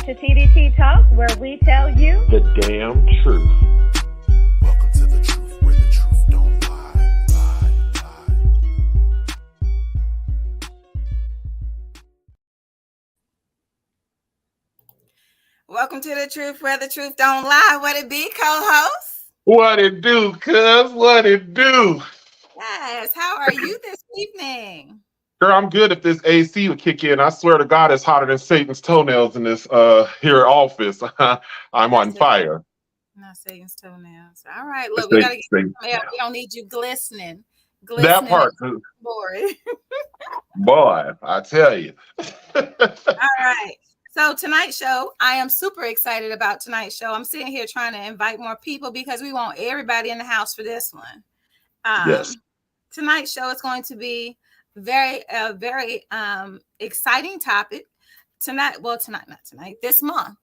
to T.D.T Talk, where we tell you the damn truth. Welcome to the truth, where the truth don't lie. Welcome to the truth, where the truth don't lie. What it be, co-host? What it do, cuz? What it do? Yes. How are you this evening? Girl, I'm good if this AC would kick in. I swear to God, it's hotter than Satan's toenails in this here office. I'm on fire. Not Satan's toenails. All right. Look, we got to get some air. We don't need you glistening. That part. Boy. Boy, I tell you. All right. So tonight's show, I am super excited about tonight's show. I'm sitting here trying to invite more people because we want everybody in the house for this one. Yes. Tonight's show is going to be very exciting topic. Not tonight, this month.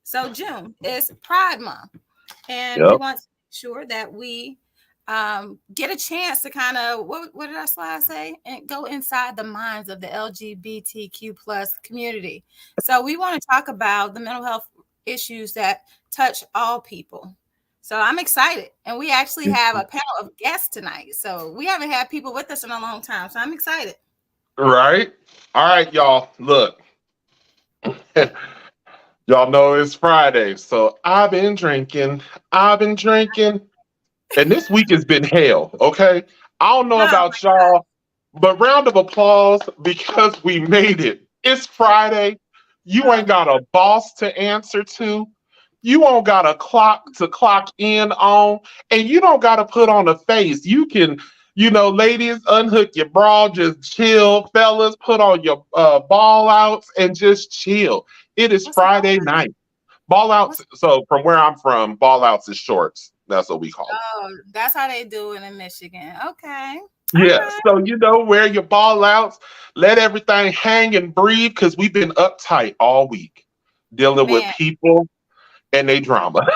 So June is Pride Month. And we want to make sure that we get a chance to kind of, what did our slide say? And go inside the minds of the LGBTQ plus community. So we want to talk about the mental health issues that touch all people. So I'm excited. And we actually have a panel of guests tonight. So we haven't had people with us in a long time. So I'm excited. Right. All right, y'all. Look. Y'all know it's Friday. So I've been drinking. And this week has been hell, okay? I don't know about y'all, but round of applause because we made it. It's Friday. You ain't got a boss to answer to. You don't got a clock to clock in on. And you don't got to put on a face. You can, ladies, unhook your bra, just chill. Fellas, put on your ball outs and just chill. It is Friday night. Ball outs. So from where I'm from, ball outs is shorts. That's what we call it. Oh, that's how they do it in Michigan. Okay. Yeah. Right. So, wear your ball outs, let everything hang and breathe because we've been uptight all week dealing with people and their drama.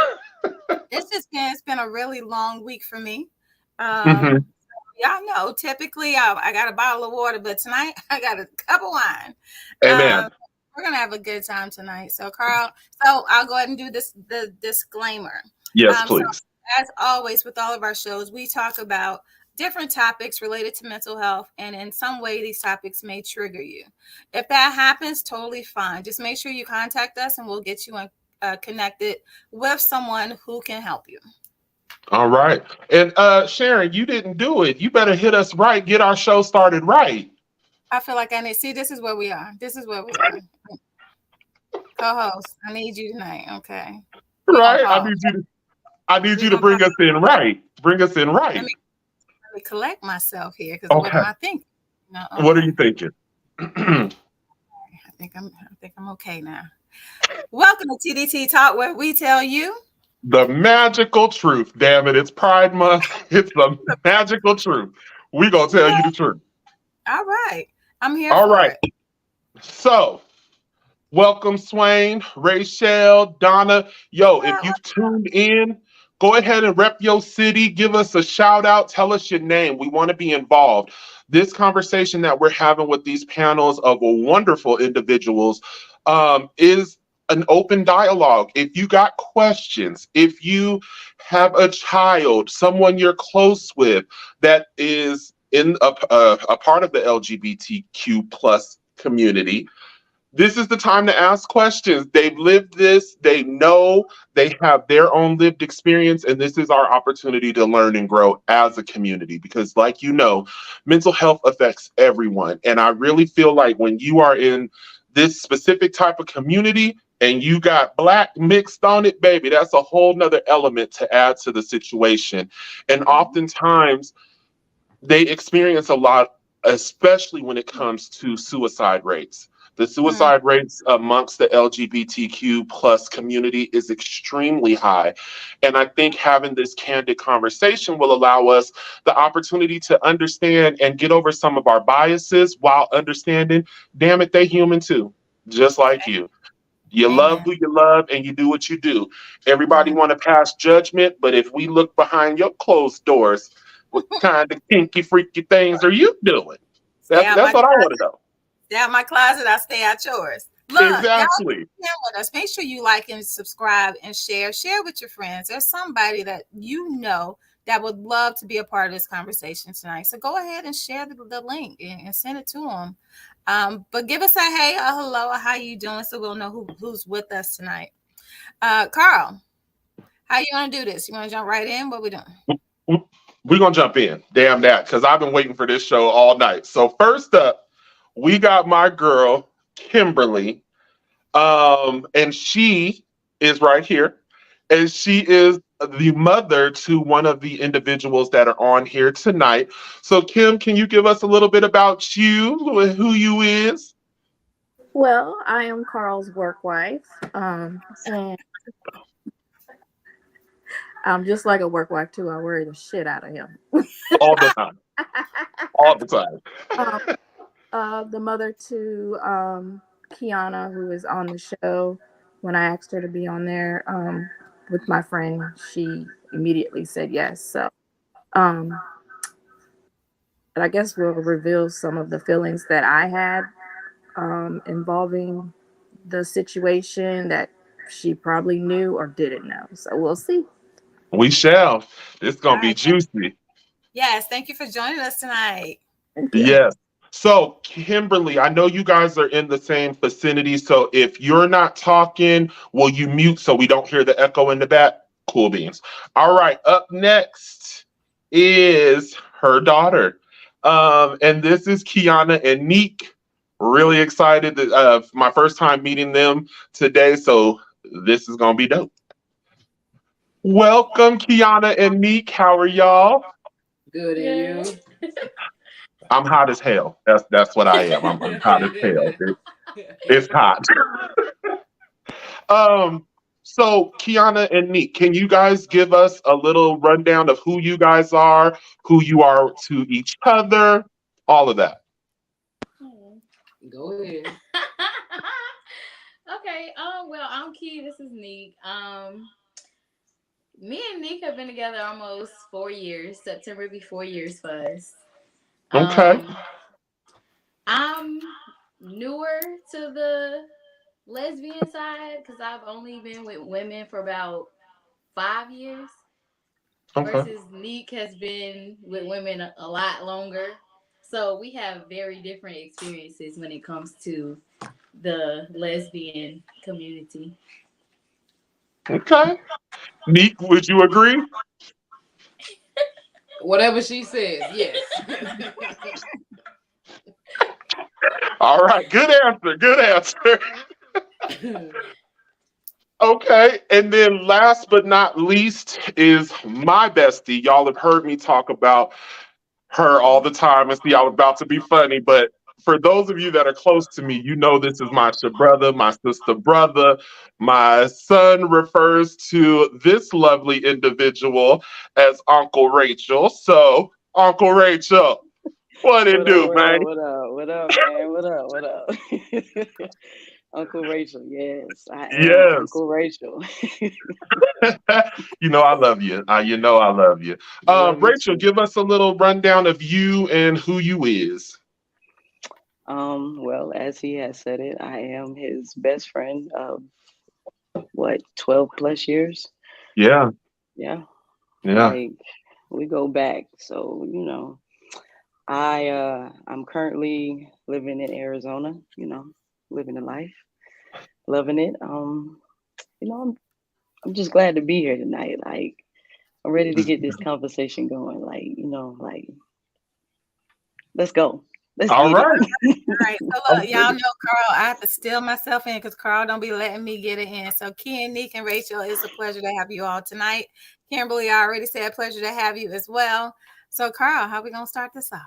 It's been a really long week for me. Y'all know, typically I got a bottle of water, but tonight I got a cup of wine. Amen. We're going to have a good time tonight. So, Carl, I'll go ahead and do the disclaimer. Yes, please. So, as always, with all of our shows, we talk about different topics related to mental health, and in some way, these topics may trigger you. If that happens, totally fine. Just make sure you contact us, and we'll get you connected with someone who can help you. All right. And Sharon, you didn't do it. You better hit us right. Get our show started right. I feel like this is where we are. Co-host, I need you tonight. Okay. Right. I need you to bring us in right. Bring us in right. Let me collect myself here because what am I thinking? No, okay. What are you thinking? I think I'm okay now. Welcome to T.D.T Talk, where we tell you the magical truth. Damn it, it's Pride Month. It's the magical truth. We gonna tell you the truth. All right, I'm here. All right. So, welcome, Swain, Rachel, Donna. Yo, if you've tuned in, go ahead and rep your city. Give us a shout out. Tell us your name. We want to be involved. This conversation that we're having with these panels of wonderful individuals is an open dialogue. If you got questions, if you have a child, someone you're close with that is in a part of the LGBTQ plus community, this is the time to ask questions. They've lived this, they know, they have their own lived experience, and this is our opportunity to learn and grow as a community because, like mental health affects everyone. And I really feel like when you are in this specific type of community and you got Black mixed on it, baby, that's a whole nother element to add to the situation. And oftentimes they experience a lot, especially when it comes to suicide rates. The suicide rates amongst the LGBTQ plus community is extremely high. And I think having this candid conversation will allow us the opportunity to understand and get over some of our biases while understanding, damn it, they human too, just like you. You love who you love and you do what you do. Everybody want to pass judgment, but if we look behind your closed doors, what kind of kinky, freaky things are you doing? That's what I want to know. Stay out my closet, I stay out yours. Look, y'all Exactly. with us. Make sure you like and subscribe and share. Share with your friends. There's somebody that you know that would love to be a part of this conversation tonight. So go ahead and share the link and send it to them. But give us a hey, a hello, a how you doing, so we'll know who's with us tonight. Carl, how you want to do this? You want to jump right in? What we doing? We're going to jump in. Damn that, because I've been waiting for this show all night. So first up, we got my girl, Kimberly. And she is right here. And she is the mother to one of the individuals that are on here tonight. So Kim, can you give us a little bit about you, who you is? Well, I am Carl's work wife. And I'm just like a work wife too. I worry the shit out of him. All the time. All the time. The mother to Kiana, who is on the show. When I asked her to be on there with my friend, she immediately said yes. So, but I guess we'll reveal some of the feelings that I had involving the situation that she probably knew or didn't know. So we'll see. We shall. It's going to be juicy. Yes, thank you for joining us tonight. Yes. So, Kimberly, I know you guys are in the same vicinity. So, if you're not talking, will you mute so we don't hear the echo in the back? Cool beans. All right. Up next is her daughter. And this is Kiana and Neek. Really excited. My first time meeting them today. So, this is going to be dope. Welcome, Kiana and Neek. How are y'all? Good, and you? I'm hot as hell. That's what I am. I'm hot as hell. It's hot. So Kiana and Neek, can you guys give us a little rundown of who you guys are, who you are to each other, all of that? Go ahead. Okay. Well, I'm Key. This is Neek. Me and Neek have been together almost 4 years. September will be 4 years for us. Okay. I'm newer to the lesbian side because I've only been with women for about 5 years. Okay. Versus Neek has been with women a lot longer. So we have very different experiences when it comes to the lesbian community. Okay. Neek, would you agree? Whatever she says, yes. All right. Good answer. Good answer. Okay. And then last but not least is my bestie. Y'all have heard me talk about her all the time. And see, I was about to be funny, but for those of you that are close to me, you know this is my brother, my sister brother. My son refers to this lovely individual as Uncle Rachel. So, Uncle Rachel, what it do, man? What up, man? What up? Uncle Rachel, yes, I am Yes. Uncle Rachel. You know I love you. You know I love you. Love you Rachel, too. give us a little rundown of you and who you is. Well, as he has said it, I am his best friend of 12 plus years? Yeah. Yeah. Yeah. Like we go back. So, I'm currently living in Arizona, living the life, loving it. I'm just glad to be here tonight. Like I'm ready to get this conversation going. Let's go. Let's All get right. it. All right. So look, y'all know Carl. I have to steal myself in because Carl don't be letting me get it in. So Ken, Neek, and Rachel, it's a pleasure to have you all tonight. Kimberly, I already said pleasure to have you as well. So Carl, how are we gonna start this off?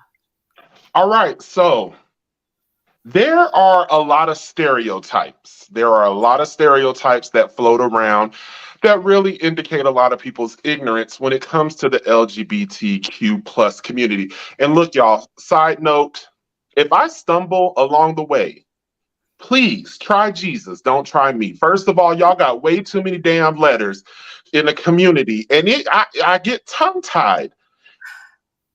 All right. So there are a lot of stereotypes. There are a lot of stereotypes that float around that really indicate a lot of people's ignorance when it comes to the LGBTQ plus community. And look, y'all, side note, if I stumble along the way, please try Jesus. Don't try me. First of all, y'all got way too many damn letters in the community. And I get tongue-tied.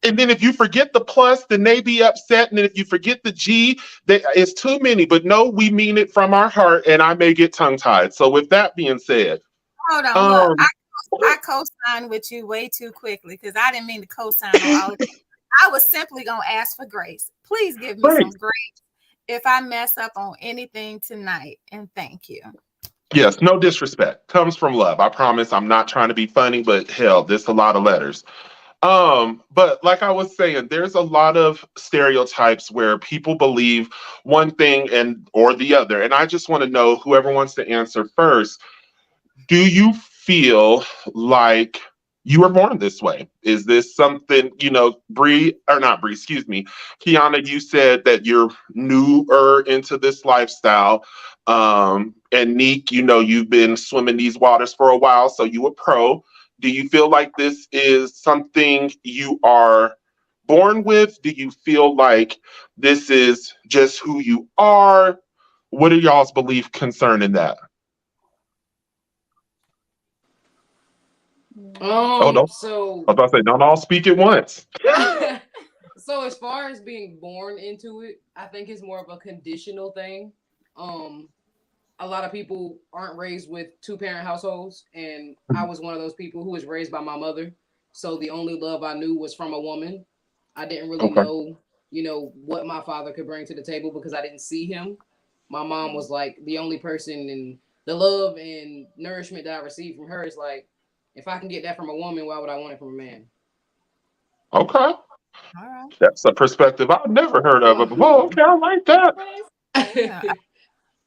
And then if you forget the plus, then they be upset. And then if you forget the G, it's too many. But no, we mean it from our heart, and I may get tongue-tied. So with that being said, Hold on, look, I co-signed with you way too quickly because I didn't mean to co-sign on all of it. I was simply gonna ask for grace. Please give me some grace if I mess up on anything tonight, and thank you. Yes, no disrespect. Comes from love. I promise I'm not trying to be funny, but hell, there's a lot of letters. But like I was saying, there's a lot of stereotypes where people believe one thing and or the other. And I just want to know, whoever wants to answer first, do you feel like you were born this way? Is this something, Bree, or not Bree, excuse me, Kiana, you said that you're newer into this lifestyle. And Neek, you've been swimming these waters for a while, so you a pro. Do you feel like this is something you are born with? Do you feel like this is just who you are? What are y'all's belief concerning that? No. So I was about to say, don't all speak at once. so as far as being born into it, I think it's more of a conditional thing. A lot of people aren't raised with 2-parent households, and I was one of those people who was raised by my mother. So the only love I knew was from a woman. I didn't really know, what my father could bring to the table because I didn't see him. My mom was like the only person, and the love and nourishment that I received from her is like, if I can get that from a woman, why would I want it from a man? Okay. All right. That's a perspective I've never heard of it before. Okay, I like that.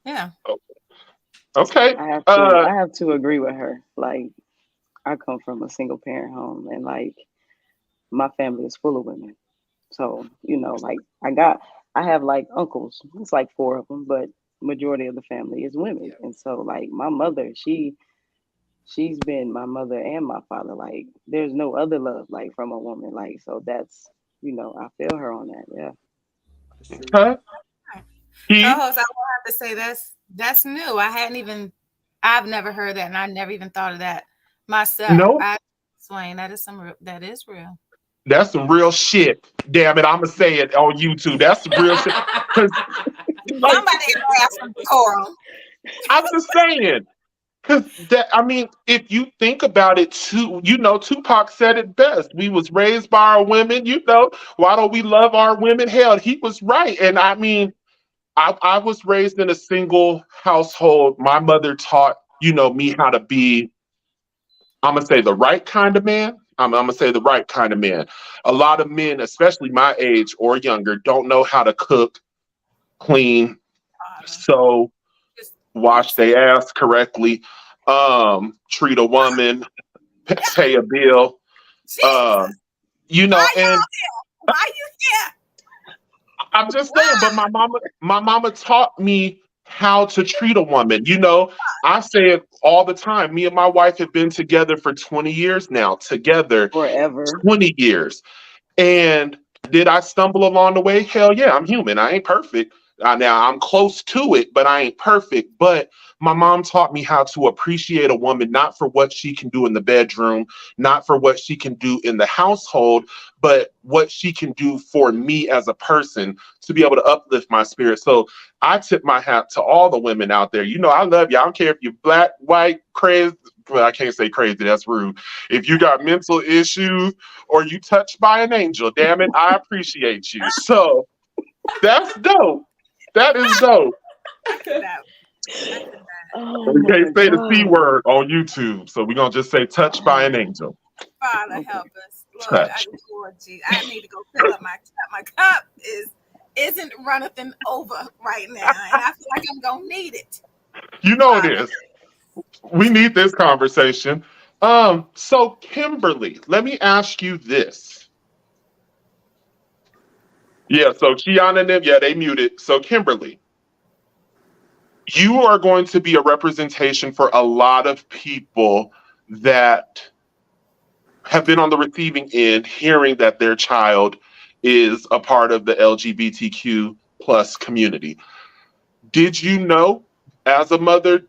Yeah. Okay. I have to agree with her. Like, I come from a single parent home, and like my family is full of women. So, I have like uncles. It's like 4 of them, but majority of the family is women. And so like my mother, she's been my mother and my father. Like, there's no other love like from a woman. Like, so that's, I feel her on that. Yeah. Okay. Co-host, I will have to say that's new. I've never heard that, and I never even thought of that myself. No. Swain, that is real. That's some real shit. Damn it, I'ma say it on YouTube. That's some real shit. Somebody have some decorum. I'm just saying. Because if you think about it too, Tupac said it best. We was raised by our women, why don't we love our women? Hell, he was right. And I was raised in a single household. My mother taught, me how to be, I'm going to say the right kind of man. I'm going to say the right kind of man. A lot of men, especially my age or younger, don't know how to cook, clean, sew, wash their ass correctly, treat a woman, pay a bill. Why and why you here? I'm just saying, but my mama taught me how to treat a woman. I say it all the time. Me and my wife have been together for 20 years now, together Forever. 20 years. And did I stumble along the way? Hell yeah, I'm human. I ain't perfect. Now I'm close to it, but I ain't perfect. But my mom taught me how to appreciate a woman, not for what she can do in the bedroom, not for what she can do in the household, but what she can do for me as a person to be able to uplift my spirit. So I tip my hat to all the women out there. I love you. I don't care if you're black, white, crazy. Well, I can't say crazy. That's rude. If you got mental issues or you touched by an angel, damn it, I appreciate you. So that's dope. That is dope. We can't say the C word on YouTube, so we're going to just say touched by an angel. Father, help us. Lord, I need to go fill up my cup. My cup isn't running over right now, and I feel like I'm going to need it. It is. We need this conversation. So Kimberly, let me ask you this. Yeah, so Kiana and them, they muted. So Kimberly, you are going to be a representation for a lot of people that have been on the receiving end, hearing that their child is a part of the LGBTQ plus community. Did you know, as a mother,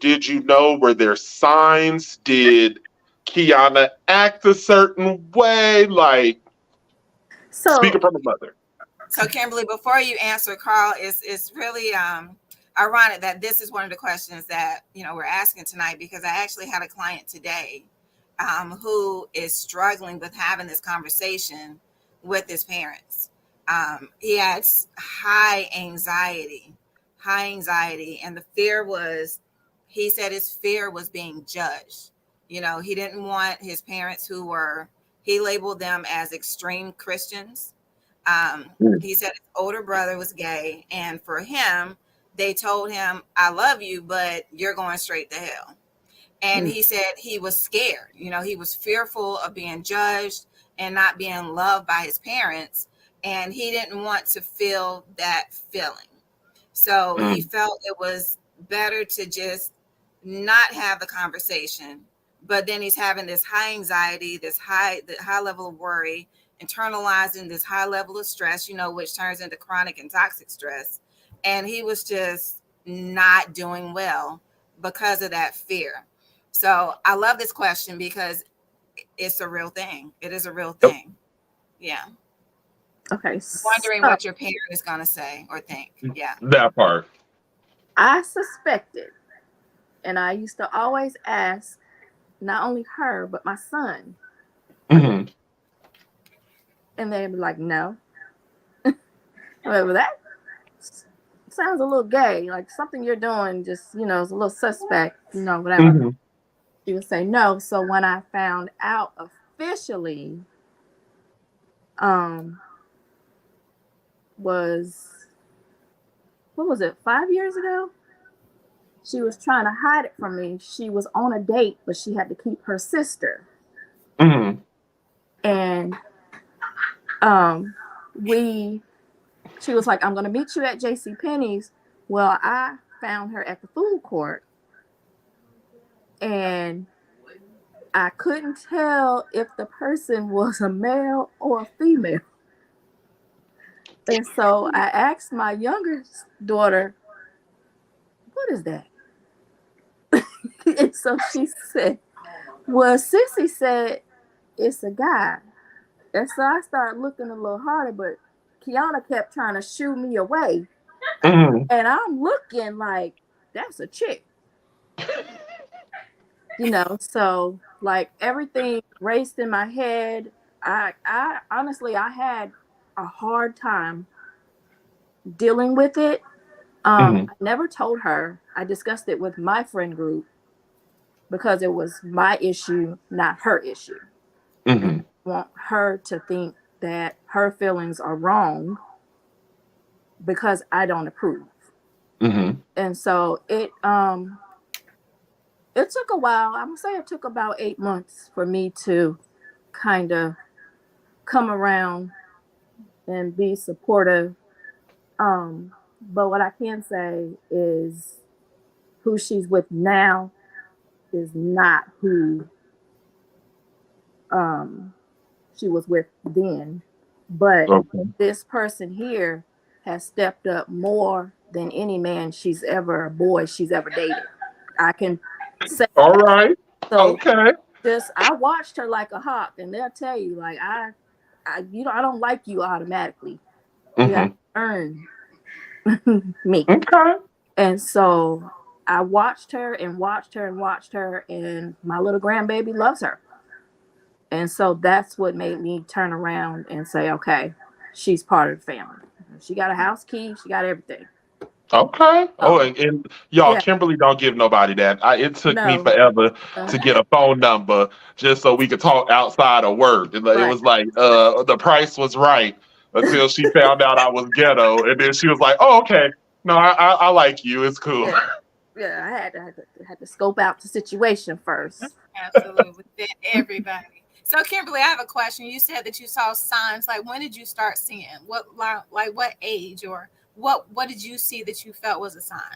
were there signs? Did Kiana act a certain way? Like, So, Speaking from a mother. So Kimberly, before you answer, Carl, it's really ironic that this is one of the questions that we're asking tonight, because I actually had a client today who is struggling with having this conversation with his parents. He had high anxiety, and the fear was, he said his fear was being judged. He didn't want his parents, he labeled them as extreme Christians. He said his older brother was gay, and for him, they told him, "I love you, but you're going straight to hell." And he said he was scared. He was fearful of being judged and not being loved by his parents, and he didn't want to feel that feeling. So he felt it was better to just not have the conversation. But then he's having this high anxiety, the high level of worry, internalizing this high level of stress, which turns into chronic and toxic stress. And he was just not doing well because of that fear. So I love this question because it's a real thing. It is a real thing. Yeah. okay. Wondering what your parent is going to say or think. Yeah. That part. I suspected, and I used to always ask not only her, but my son. Mm-hmm. And they'd be like, no. Well, that sounds a little gay. Like something you're doing just, is a little suspect, whatever. Mm-hmm. She would say no. So when I found out officially, what was it, 5 years ago? She was trying to hide it from me. She was on a date, but she had to keep her sister. Mm-hmm. And she was like, I'm going to meet you at JCPenney's. Well, I found her at the food court. And I couldn't tell if the person was a male or a female. And so I asked my younger daughter, what is that? And so she said, well, Sissy said it's a guy. And so I started looking a little harder, but Kiana kept trying to shoo me away. Mm-hmm. And I'm looking like, that's a chick. So like everything raced in my head. I honestly, I had a hard time dealing with it. I never told her. I discussed it with my friend group because it was my issue, not her issue. Mm-hmm. I want her to think that her feelings are wrong because I don't approve. Mm-hmm. And so it took a while. I'm gonna say it took about 8 months for me to kind of come around and be supportive. But what I can say is who she's with now is not who she was with then. But this person here has stepped up more than any man boy she's ever dated. I can say all right. so. Okay. I watched her like a hawk, and they'll tell you like I don't like you automatically. You have to earn me. Okay. And so I watched her and watched her and watched her, and my little grandbaby loves her. And so that's what made me turn around and say, okay, she's part of the family. She got a house key. She got everything. Okay. And y'all, Yeah. Kimberly don't give nobody that. It took me No. forever to get a phone number just so we could talk outside of work. It was like the price was right until she found out I was ghetto, and then she was like, "Oh, okay. No, I like you. It's cool." Yeah, I had to scope out the situation first. Absolutely. Everybody. So Kimberly, I have a question. You said that you saw signs. Like, when did you start seeing? What age, or what did you see that you felt was a sign?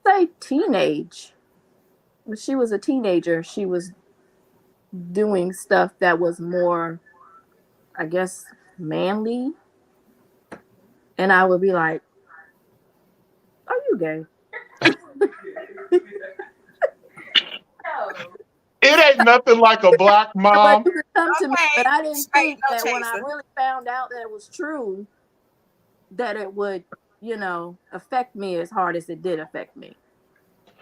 Say teenage. When she was a teenager, she was doing stuff that was more, I guess, manly. And I would be like, are you gay? It ain't nothing like a black mom come to me, but I didn't Straight, think no that when I chaser. really found out that it was true, that it would, affect me as hard as it did affect me.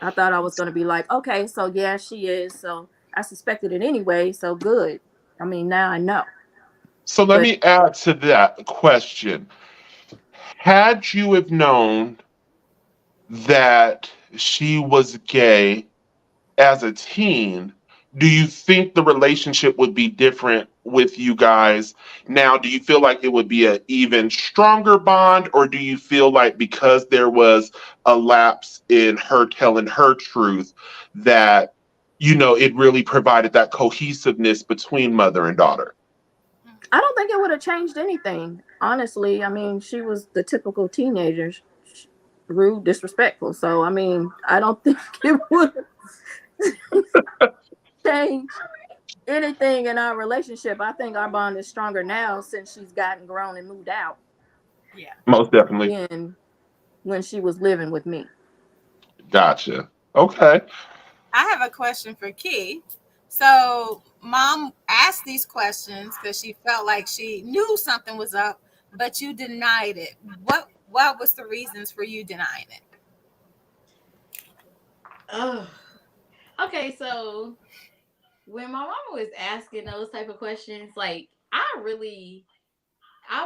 I thought I was going to be like, okay, so yeah, she is. So I suspected it anyway. So good. I mean, now I know. So let But me add to that question. Had you have known that she was gay as a teen, do you think the relationship would be different with you guys now? Do you feel like it would be an even stronger bond, or do you feel like because there was a lapse in her telling her truth that, it really provided that cohesiveness between mother and daughter? I don't think it would have changed anything. Honestly, I mean, she was the typical teenager, rude, disrespectful. So, I mean, I don't think it would change anything in our relationship. I think our bond is stronger now since she's gotten grown and moved out Yeah. Most definitely. than when she was living with me. Gotcha. Okay. I have a question for Key. So, mom asked these questions because she felt like she knew something was up, but you denied it. What was the reasons for you denying it? Oh, okay. So when my mama was asking those type of questions, like I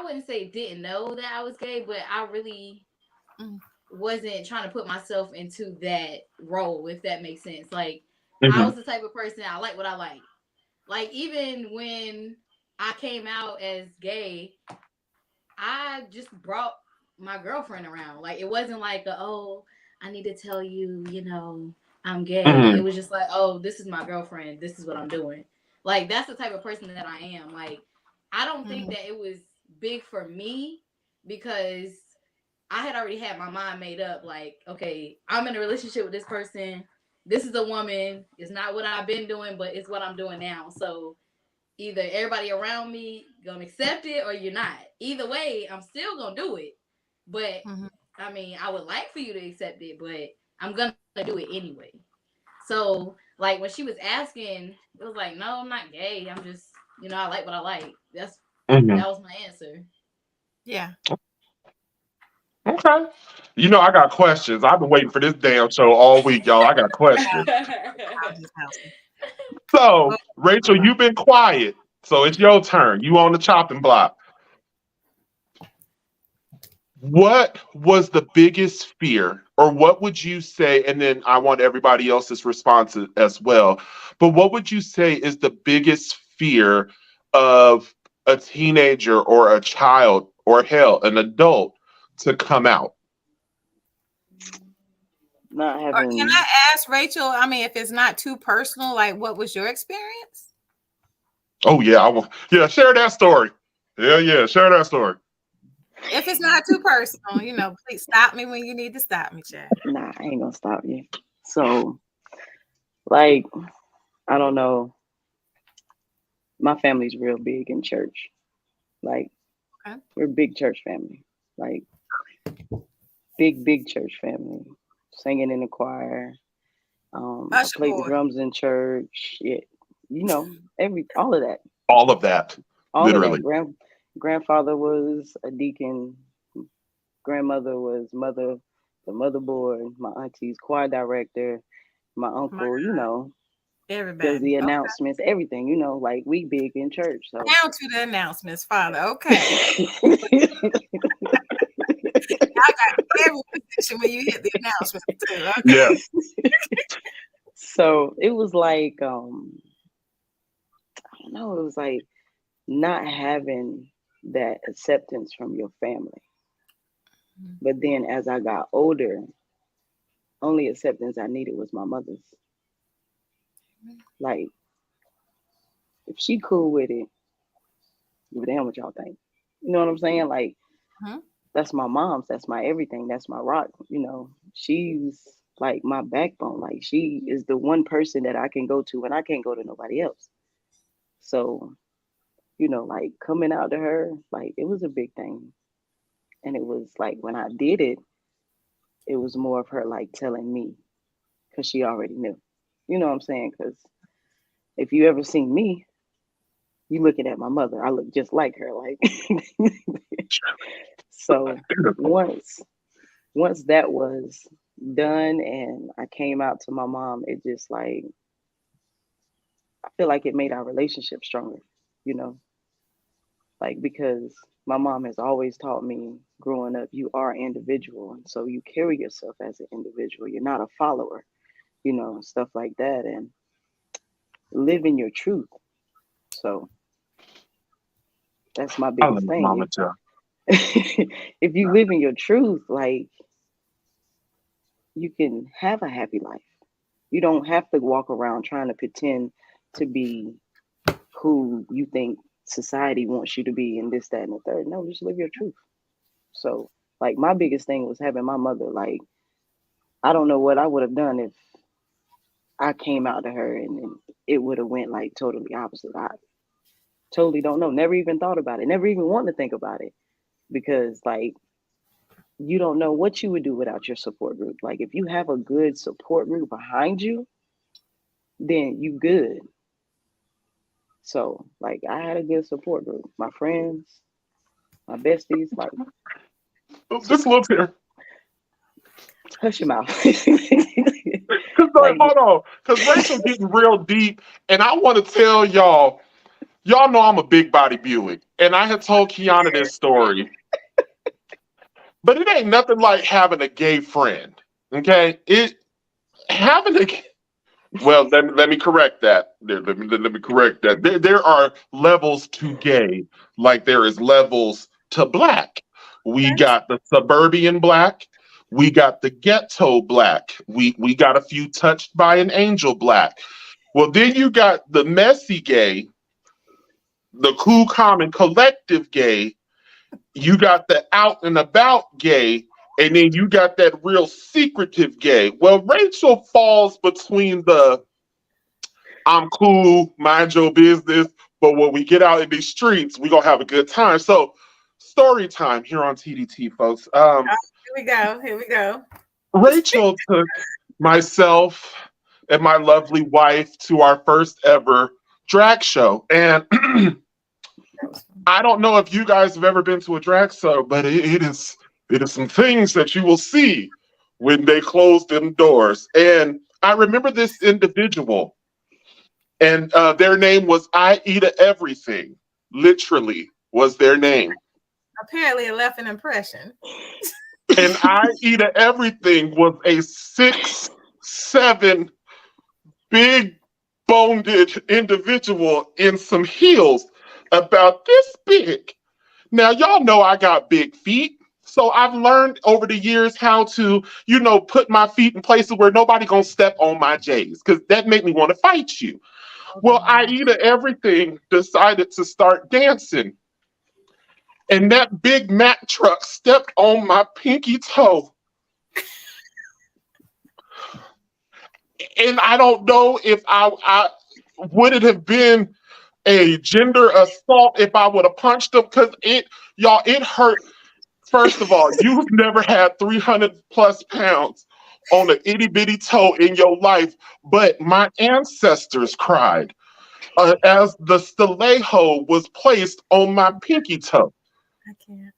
wouldn't say didn't know that I was gay, but I really Mm. wasn't trying to put myself into that role, if that makes sense. Like I Mhm. was the type of person I like what I like. Like even when I came out as gay, I just brought my girlfriend around. Like it wasn't like oh, I need to tell you, I'm gay. It Mhm. was just like, oh, this is my girlfriend. This is what I'm doing. Like that's the type of person that I am. Like I don't think Mhm. that it was big for me because I had already had my mind made up. Like, okay, I'm in a relationship with this person. This is a woman. It's not what I've been doing, but it's what I'm doing now. So either everybody around me gonna accept it or you're not. Either way, I'm still gonna do it. But Mhm. I mean, I would like for you to accept it, but I'm gonna do it anyway. So like when she was asking, it was like, no, I'm not gay. I'm just, I like what I like. Mhm. That was my answer. Yeah. Okay. I got questions. I've been waiting for this damn show all week, y'all. I got questions. I'll just house it. So, Well, Rachel, you've been quiet. So it's your turn. You on the chopping block. What was the biggest fear, or what would you say? And then I want everybody else's response as well. But what would you say is the biggest fear of a teenager or a child or hell, an adult to come out? Not or can having I ask Rachel? I mean, if it's not too personal, like what was your experience? Oh yeah, I want. Yeah, share that story. Yeah, share that story. If it's not too personal, please stop me when you need to stop me, Chad. nah, I ain't gonna stop you. So like I don't know, my family's real big in church. Like Okay. we're a big church family. Like big church family. Singing in the choir. I Usher played the boy. drums in church. Yeah, every all of that. All of that, All of that. literally. Grandfather was a deacon. Grandmother was mother, the motherboard. My auntie's choir director. My My uncle, does everybody. the Okay. announcements, everything. Like we big in church. So Down to the announcements, Father. Okay. I got every position when you hit the announcements too. Yeah. Okay. so it was like I don't know. It was like not having that acceptance from your family. But then as I got older, only acceptance I needed was my mother's. Like, if she cool with it, give a damn what y'all think. You know what I'm saying? Like, Mhm. that's my mom's, that's my everything, that's my rock. She's like my backbone. Like, she is the one person that I can go to when I can't go to nobody else. So, like coming out to her, like it was a big thing. And it was like when I did it, it was more of her like telling me because she already knew. You know what I'm saying? Because if you ever seen me, you looking at my mother. I look just like her. Like, so once that was done and I came out to my mom, it just like, I feel like it made our relationship stronger, you know, like, because my mom has always taught me growing up, you are an individual. And so you carry yourself as an individual. You're not a follower, you know, and stuff like that. And live in your truth. So that's my I love biggest my mama thing. too. If you live in your truth, like, you can have a happy life. You don't have to walk around trying to pretend to be who you think society wants you to be and this, that, and the third. No, just live your truth. So, like, my biggest thing was having my mother. Like, I don't know what I would have done if I came out to her and it would have went like totally opposite. I totally don't know. Never even thought about it. Never even wanted to think about it, because like, you don't know what you would do without your support group. Like, if you have a good support group behind you, then you good. So like, I had a good support group. My friends, my besties, like, Just look here. hush your mouth. Cause Like, hold on, cause Rachel getting real deep, and I want to tell y'all know I'm a big body Buick, and I had told Kiana this story, but it ain't nothing like having a gay friend. Okay, having a well, let me correct that. Let me correct that. There are levels to gay, like there is levels to black. We got the suburban black. We got the ghetto black. We got a few touched by an angel black. Well, then you got the messy gay, the cool, calm, and collective gay. You got the out and about gay, and then you got that real secretive gay. Well, Rachel falls between the I'm cool, mind your business, but when we get out in these streets, we gonna have a good time. So, story time here on T.D.T, folks. Here we go. Rachel took myself and my lovely wife to our first ever drag show, and I don't know if you guys have ever been to a drag show, but it is some things that you will see when they close them doors. And I remember this individual, and their name was Aida Everything. Literally was their name. Apparently, it left an impression. And Aida Everything was a 6'7" big boned individual in some heels about this big. Now, y'all know I got big feet. So I've learned over the years how to, put my feet in places where nobody gonna step on my J's, because that make me want to fight you. Well, Aida Everything decided to start dancing. And that big Mack truck stepped on my pinky toe. And I don't know if I would it have been a gender assault if I would have punched him, because it hurt. First of all, you've never had 300 plus pounds on an itty bitty toe in your life, but my ancestors cried as the stiletto was placed on my pinky toe. I can't.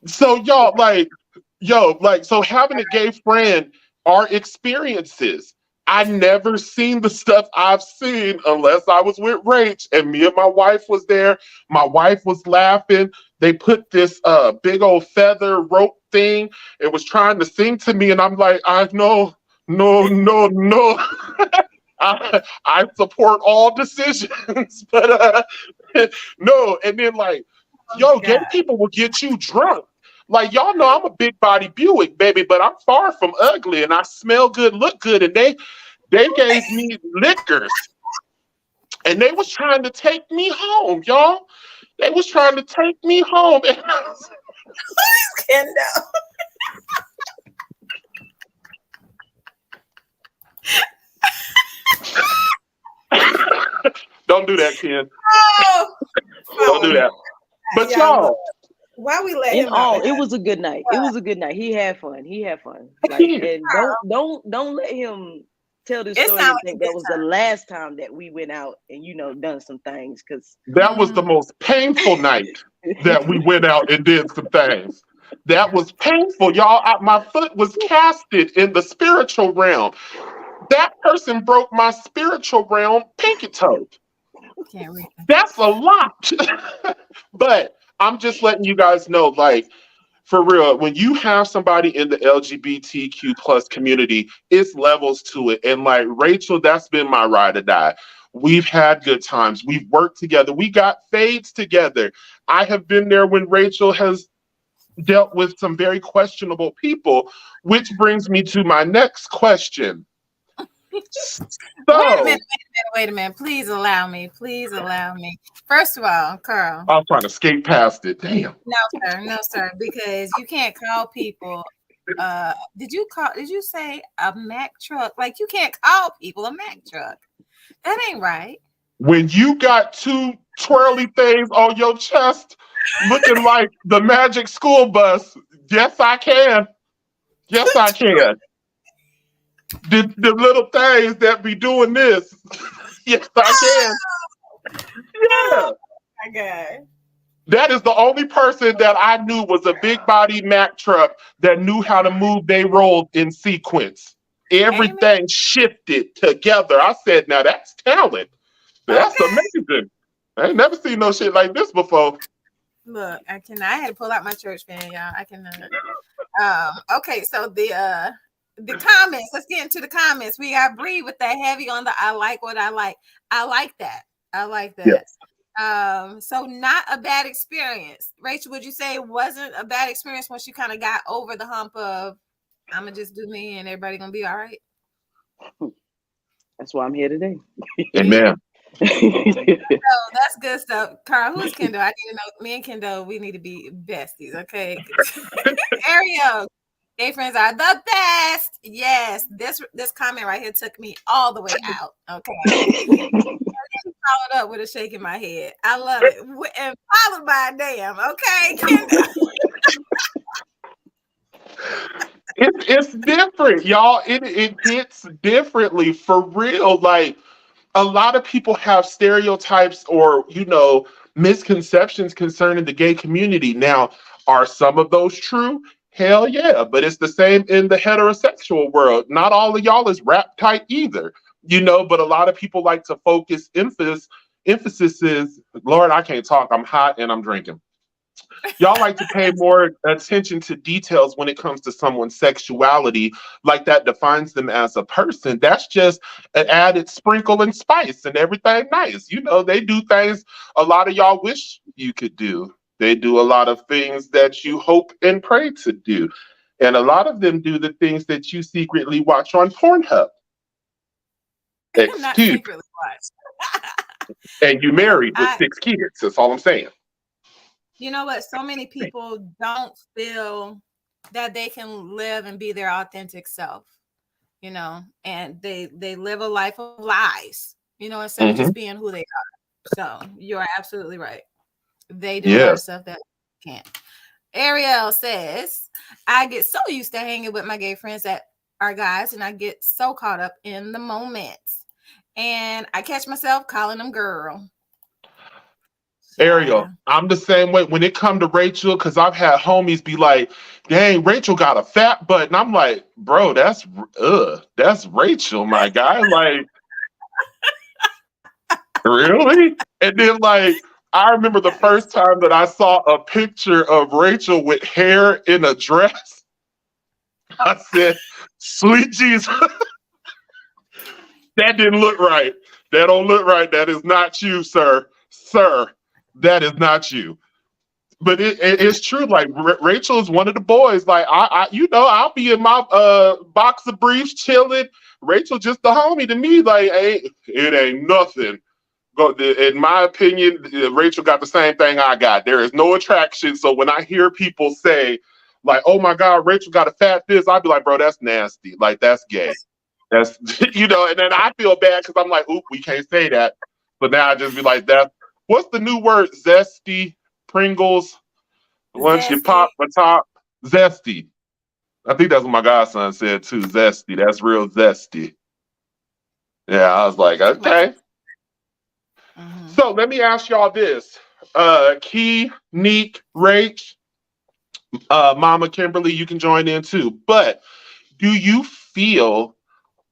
So so having a gay friend are experiences. I never seen the stuff I've seen unless I was with Rach and me and my wife was there. My wife was laughing. They put this big old feather rope thing. It was trying to sing to me, and I'm like, no. I support all decisions, but no. And then gay people will get you drunk. Like, y'all know I'm a big body Buick, baby, but I'm far from ugly, and I smell good, look good, and they gave me liquors, and they was trying to take me home, y'all. They was trying to take me home, and Kendo. Don't do that, Ken. Oh, Don't do that. But y'all, why we let in him all, out? it was a good night. It was a good night. He had fun. Like, and don't let him tell this It story sounds and like a think good that was the last time that we went out and done some things because That was the most painful night that we went out and did some things. That was painful, y'all. My foot was casted in the spiritual realm. That person broke my spiritual realm pinky toe. Can't read that. That's a lot. But I'm just letting you guys know, like, for real, when you have somebody in the LGBTQ plus community, it's levels to it. And like Rachel, that's been my ride or die. We've had good times. We've worked together. We got fades together. I have been there when Rachel has dealt with some very questionable people, which brings me to my next question. Wait a So, minute, wait a minute. Please allow me. Please allow me. First of all, Carl. I was trying to skate past it. Damn. No, sir, because you can't call people. Did you say a Mack truck? Like you can't call people a Mack truck. That ain't right. When you got two twirly things on your chest looking like the magic school bus, yes, I can. Yes, I can. The little things that be doing this, yes, I can. Yeah. My God. That is the only person that I knew was a big body Mack truck that knew how to move they rolled in sequence. Everything shifted together. I said, now that's talent. That's amazing. I ain't never seen no shit like this before. Look, I had to pull out my church fan, y'all. I cannot. Okay, so the comments. Let's get into the comments. We got Bree with that heavy on the I like what I like. I like that. I like that. Yes. So not a bad experience. Rachel, would you say it wasn't a bad experience once you kind of got over the hump of I'm gonna just do me and everybody gonna be all right? that's why I'm here today. Amen. So that's good stuff. Carl, who's Kendall? I need to know. Me and Kendall, we need to be besties, okay? Ariel, gay friends are the best. Yes, this comment right here took me all the way out. Okay. Followed up with a shake in my head. I love it. And followed by a damn. Okay, Kendall. It's different, y'all. It hits differently for real. Like a lot of people have stereotypes or misconceptions concerning the gay community. Now, are some of those true? Hell yeah, but it's the same in the heterosexual world. Not all of y'all is rap tight either, but a lot of people like to focus emphasis is, Lord, I can't talk. I'm hot and I'm drinking. Y'all like to pay more attention to details when it comes to someone's sexuality, like that defines them as a person. That's just an added sprinkle and spice and everything nice. They do things a lot of y'all wish you could do. They do a lot of things that you hope and pray to do. And a lot of them do the things that you secretly watch on Pornhub. Not secretly watch. And you married with 6 kids. That's all I'm saying. You know what? So many people don't feel that they can live and be their authentic self, and they live a life of lies, instead of just being who they are. So you're absolutely right. They do a lot of stuff that can't. Ariel says, I get so used to hanging with my gay friends that are guys, and I get so caught up in the moment. And I catch myself calling them girl. Ariel, I'm the same way when it come to Rachel, because I've had homies be like, dang, Rachel got a fat butt. And I'm like, bro, that's Rachel, my guy. Like, really? And then like, I remember the first time that I saw a picture of Rachel with hair in a dress. I said, sweet Jesus. That didn't look right. That don't look right. That is not you, sir. Sir, that is not you. But it's true. Like Rachel is one of the boys. Like I'll be in my boxer briefs chilling. Rachel just the homie to me. Like it ain't nothing. In my opinion, Rachel got the same thing I got. There is no attraction. So when I hear people say, like, "Oh my God, Rachel got a fat fist," I'd be like, "Bro, that's nasty. Like that's gay." That's And then I feel bad because I'm like, "Oop, we can't say that." But now I just be like, what's the new word? Zesty, Pringles. Once you pop the top, zesty. I think that's what my godson said too. Zesty. That's real zesty. Yeah, I was like, okay. Mhm. So let me ask y'all this. Key, Neek, Rach, Mama Kimberly, you can join in too. But do you feel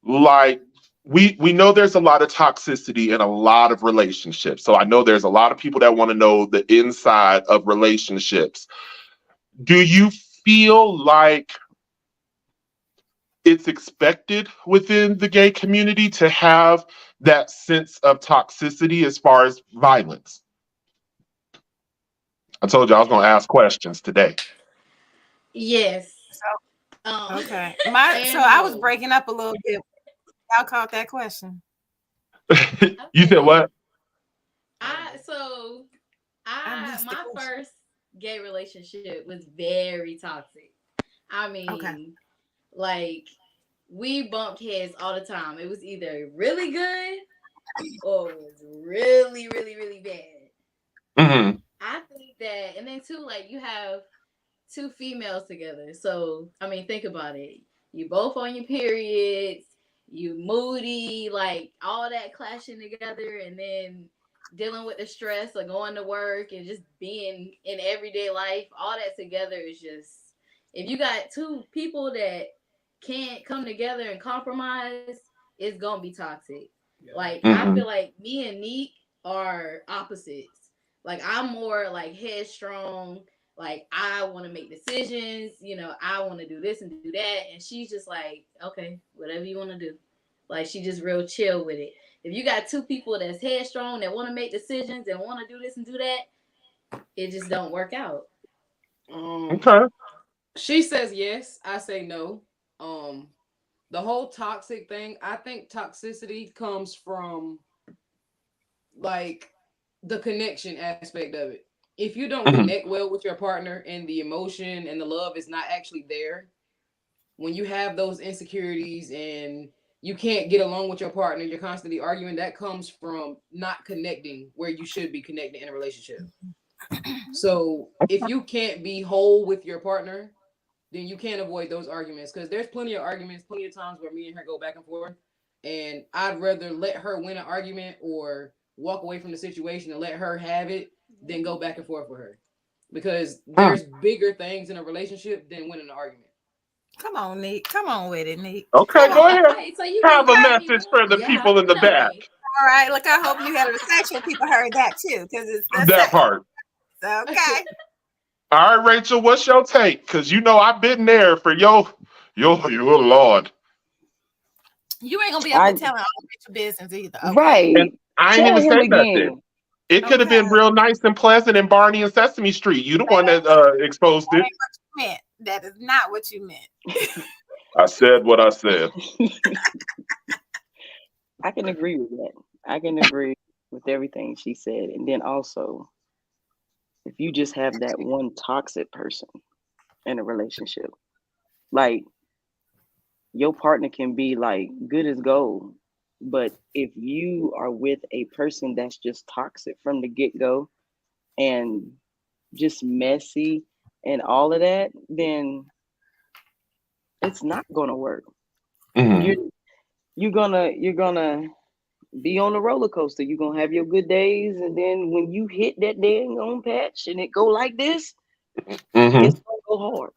like we know there's a lot of toxicity in a lot of relationships. So I know there's a lot of people that want to know the inside of relationships. Do you feel like it's expected within the gay community to have that sense of toxicity as far as violence? I told you I was going to ask questions today. Yes. Okay. So I was breaking up a little bit. Y'all caught that question. You said what? My first gay relationship was very toxic. I mean, like we bumped heads all the time. It was either really good or it was really, really, really bad. Mm-hmm. I think that, and then too, like you have two females together. So I mean, think about it. You both on your periods, you moody, like all that clashing together, and then dealing with the stress of going to work and just being in everyday life, all that together is just, if you got two people that can't come together and compromise, it's gonna be toxic. Yeah. Like I feel like me and Neek are opposites. Like I'm more like headstrong, like I want to make decisions, I want to do this and do that, and she's just like, okay, whatever you want to do. Like she just real chill with it. If you got two people that's headstrong that want to make decisions and want to do this and do that, it just don't work out. Okay. She says yes, I say no. The whole toxic thing, I think toxicity comes from like the connection aspect of it. If you don't connect well with your partner and the emotion and the love is not actually there, when you have those insecurities and you can't get along with your partner, you're constantly arguing, that comes from not connecting where you should be connected in a relationship. So if you can't be whole with your partner, then you can't avoid those arguments, because there's plenty of arguments, plenty of times where me and her go back and forth, and I'd rather let her win an argument or walk away from the situation and let her have it than go back and forth with her, because there's bigger things in a relationship than winning an argument. Come on, Nick. Come on with it, Nick. Okay, go ahead. Right, so you Have a can message for the people in the back. All right. Look, I hope you had a section. People heard that too, because it's the That same. part. Okay. All right, Rachel, what's your take? Because I've been there for your Lord. You ain't gonna be able to tell all your business either. Okay? Right. And I ain't Tell even him say nothing. again. It could have been real nice and pleasant in Barney and Sesame Street. You the one that exposed it. That ain't what you meant. That is not what you meant. I said what I said. I can agree with that. I can agree with everything she said. And then also, if you just have that one toxic person in a relationship, like your partner can be like good as gold, but if you are with a person that's just toxic from the get-go and just messy and all of that, then it's not gonna work. You're gonna be on the roller coaster. You're gonna have your good days, and then when you hit that dang on patch and it go like this, it's gonna go hard.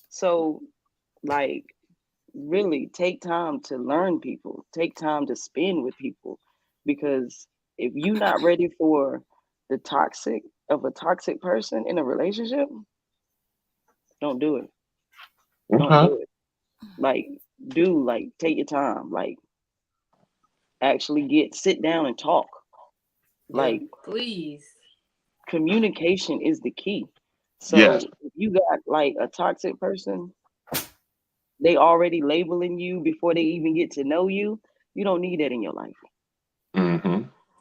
So, like, really take time to learn people. Take time to spend with people, because if you're not ready for the toxic of a toxic person in a relationship, don't do it. Don't do it. Like, take your time. Like, actually sit down and talk. Like, please. Communication is the key. So yes. If you got like a toxic person, they already labeling you before they even get to know you. You don't need that in your life.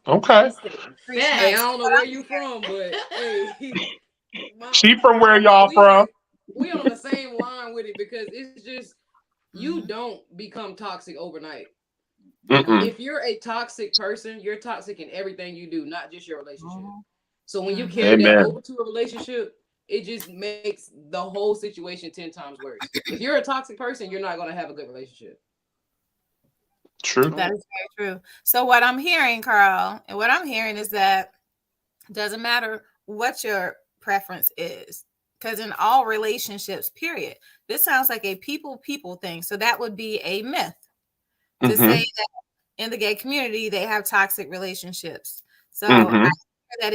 Okay. Hey, I don't know where you from, but hey, she from where y'all from? We on the same line with it, because it's just you don't become toxic overnight. If you're a toxic person, you're toxic in everything you do, not just your relationship. So when you carry that over to a relationship, it just makes the whole situation 10 times worse. If you're a toxic person, you're not going to have a good relationship. True. That is very true. So what I'm hearing, Carl, and what I'm hearing is that it doesn't matter what your preference is, because in all relationships, period, this sounds like a people thing. So that would be a myth to say that in the gay community they have toxic relationships. So I hear that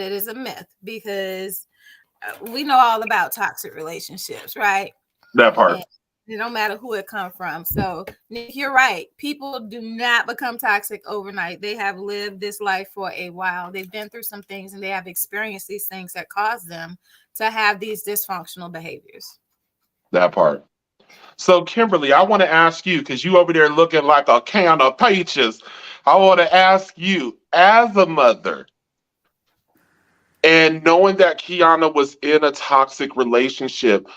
it is a myth, because we know all about toxic relationships, right? That part. And it don't matter who it come from. So Nick, you're right. People do not become toxic overnight. They have lived this life for a while. They've been through some things, and they have experienced these things that cause them to have these dysfunctional behaviors. That part. So, Kimberly, I want to ask you, because you over there looking like a can of peaches. I want to ask you, as a mother, and knowing that Kiana was in a toxic relationship,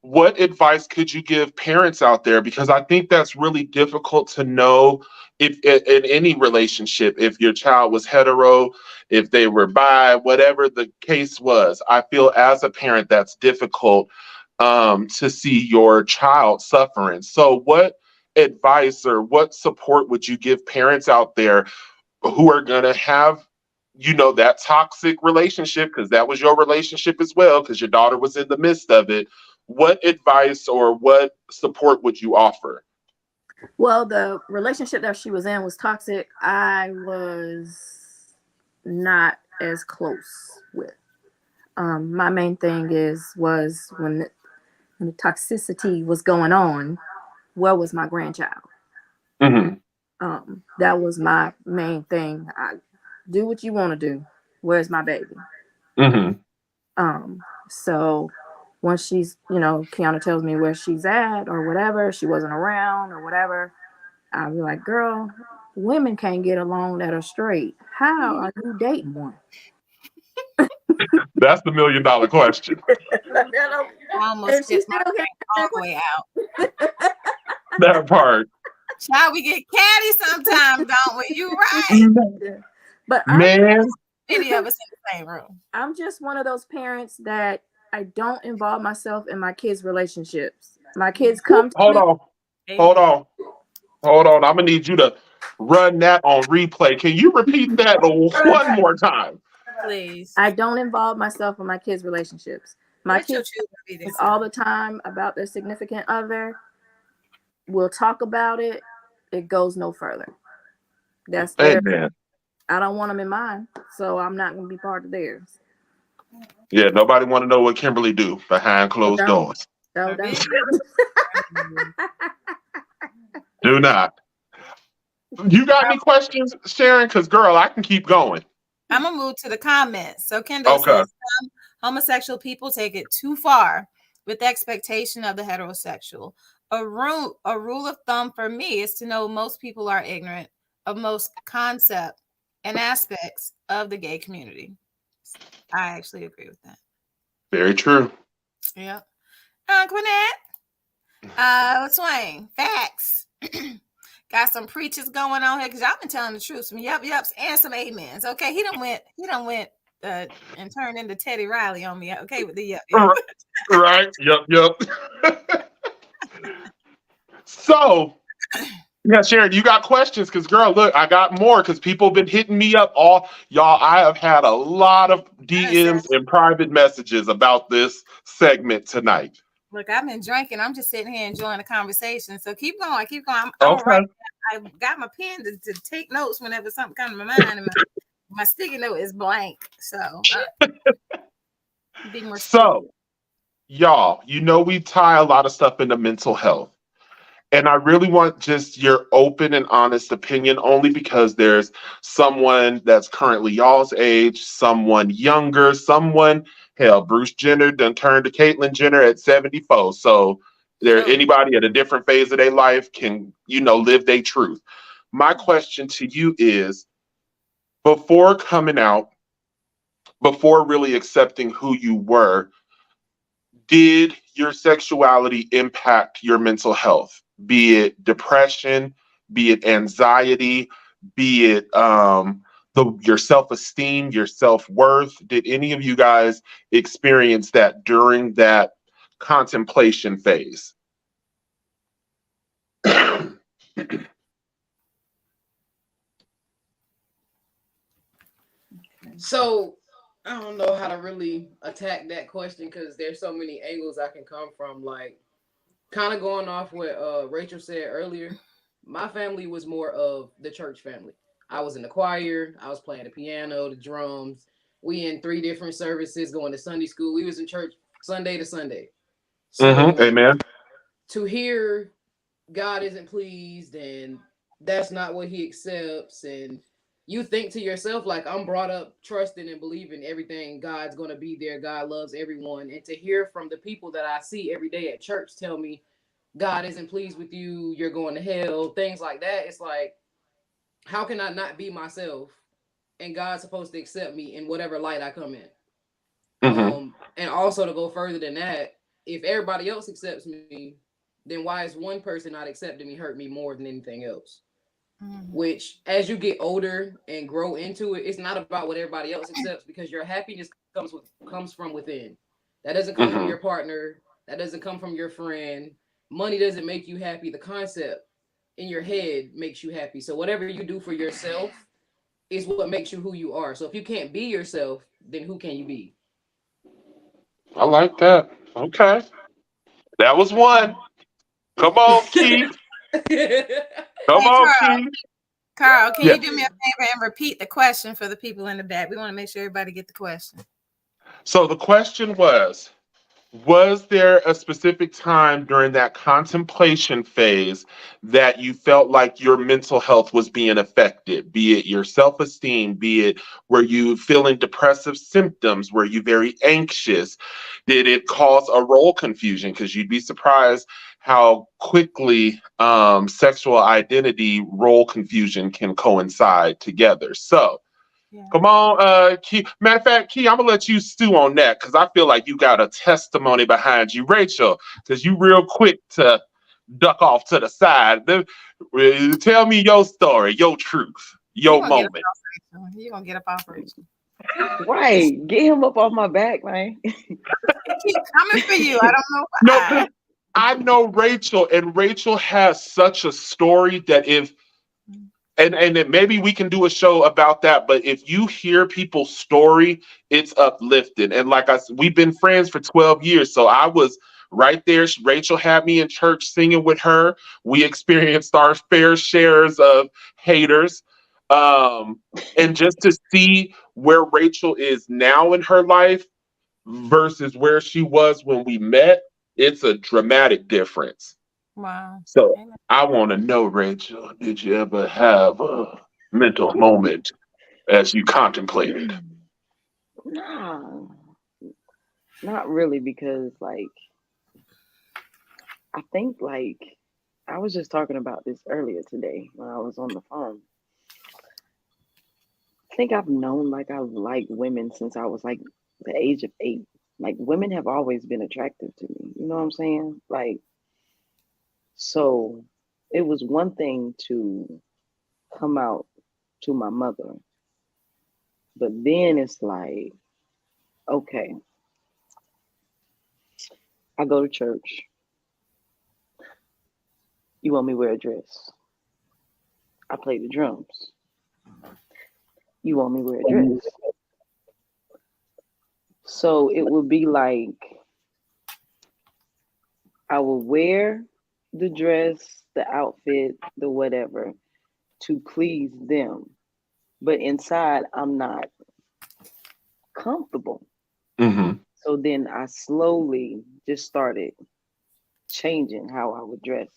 what advice could you give parents out there? Because I think that's really difficult to know if in any relationship, if your child was hetero, if they were bi, whatever the case was. I feel as a parent that's difficult to see your child suffering. So, what advice or what support would you give parents out there who are going to have, that toxic relationship, because that was your relationship as well, because your daughter was in the midst of it? What advice or what support would you offer? Well, the relationship that she was in was toxic. I was not as close with. My main thing was when the toxicity was going on, where was my grandchild? That was my main thing. Do what you want to do. Where's my baby? So once she's, Kiana tells me where she's at or whatever, she wasn't around or whatever, I'll be like, girl, women can't get along that are straight. How are you dating one? That's the $1 million question. I almost spit my drink all the way out. That part. Child, we get catty sometimes, don't we? You right. But man, many of us in the same room. I'm just one of those parents that I don't involve myself in my kids' relationships. My kids come to Hold me. on. I'm gonna need you to run that on replay. Can you repeat that one more time? Please. I don't involve myself in my kids' relationships. My kids all the time about their significant other. We'll talk about it. It goes no further. That's their. I don't want them in mine, so I'm not going to be part of theirs. Yeah, nobody want to know what Kimberly do behind closed doors. No. Do not. You got any questions, Sharon? Because, girl, I can keep going. I'm going to move to the comments. So Kendall says, some homosexual people take it too far with the expectation of the heterosexual. A rule of thumb for me is to know most people are ignorant of most concept and aspects of the gay community. I actually agree with that. Very true. Yeah. Quinette, Swain, facts. Got some preachers going on here because y'all been telling the truth. Some yups and some amens. Okay, he done went and turned into Teddy Riley on me. Okay, with the yup. Right. Yup. So, yeah, Sharon, you got questions? Because, girl, look, I got more because people have been hitting me up. I have had a lot of DMs and private messages about this segment tonight. Look, I've been drinking. I'm just sitting here enjoying the conversation. So keep going. I'm okay. I've got my pen to take notes whenever something comes to my mind. And my sticky note is blank. So, be more y'all, we tie a lot of stuff into mental health. And I really want just your open and honest opinion, only because there's someone that's currently y'all's age, someone younger, Bruce Jenner done turned to Caitlyn Jenner at 74. So anybody at a different phase of their life can, live their truth. My question to you is, before coming out, before really accepting who you were, did your sexuality impact your mental health? Be it depression, be it anxiety, be it your self-esteem, your self-worth? Did any of you guys experience that during that contemplation phase? So I don't know how to really attack that question because there's so many angles I can come from. Like, kind of going off what Rachel said earlier, my family was more of the church family. I was in the choir, I was playing the piano, the drums. We in 3 different services, going to Sunday school. We was in church Sunday to Sunday. So Amen. to hear God isn't pleased and that's not what he accepts, and you think to yourself, like, I'm brought up trusting and believing everything God's going to be there, God loves everyone, and to hear from the people that I see every day at church tell me God isn't pleased with you, you're going to hell, things like that, it's like, how can I not be myself and God's supposed to accept me in whatever light I come in? Mm-hmm. And also to go further than that, if everybody else accepts me, then why is one person not accepting me hurt me more than anything else? Which, as you get older and grow into it, it's not about what everybody else accepts, because your happiness comes from within. That doesn't come from Mm-hmm. your partner. That doesn't come from your friend. Money doesn't make you happy. The concept in your head makes you happy. So whatever you do for yourself is what makes you who you are. So if you can't be yourself, then who can you be? I like that. Okay. That was one. Come on, Keith. Come Hey, on, Carl. Keith. Carl, can Yeah. you do me a favor and repeat the question for the people in the back? We want to make sure everybody get the question. So the question was there a specific time during that contemplation phase that you felt like your mental health was being affected, be it your self esteem, be it were you feeling depressive symptoms, were you very anxious? Did it cause a role confusion? Because you'd be surprised how quickly sexual identity role confusion can coincide together. So, Yeah. come on, Key. Matter of fact, Key, I'm gonna let you stew on that because I feel like you got a testimony behind you, Rachel, because you real quick to duck off to the side. Tell me your story, your truth, You're your gonna get up moment. off Rachel. You're gonna get up off Rachel. Right. Get him up off my back, man. He keep coming for you. I don't know No, why. 'cause I know Rachel, and Rachel has such a story that if and then maybe we can do a show about that. But if you hear people's story, it's uplifting. And like we've been friends for 12 years, so I was right there. Rachel had me in church singing with her. We experienced our fair shares of haters, and just to see where Rachel is now in her life versus where she was when we met, it's a dramatic difference. Wow. So Amen. I want to know, Rachel, did you ever have a mental moment as you contemplated? Nah, not really, because like I think like I was just talking about this earlier today when I was on the phone. I think I've known like I like women since I was like the age of 8. Like women have always been attractive to me. You know what I'm saying? Like, so it was one thing to come out to my mother, but then it's like, okay, I go to church. You want me to wear a dress? I play the drums. You want me to wear a dress? So it would be like I will wear the dress, the outfit, the whatever to please them. But inside, I'm not comfortable. Mm-hmm. So then I slowly just started changing how I would dress.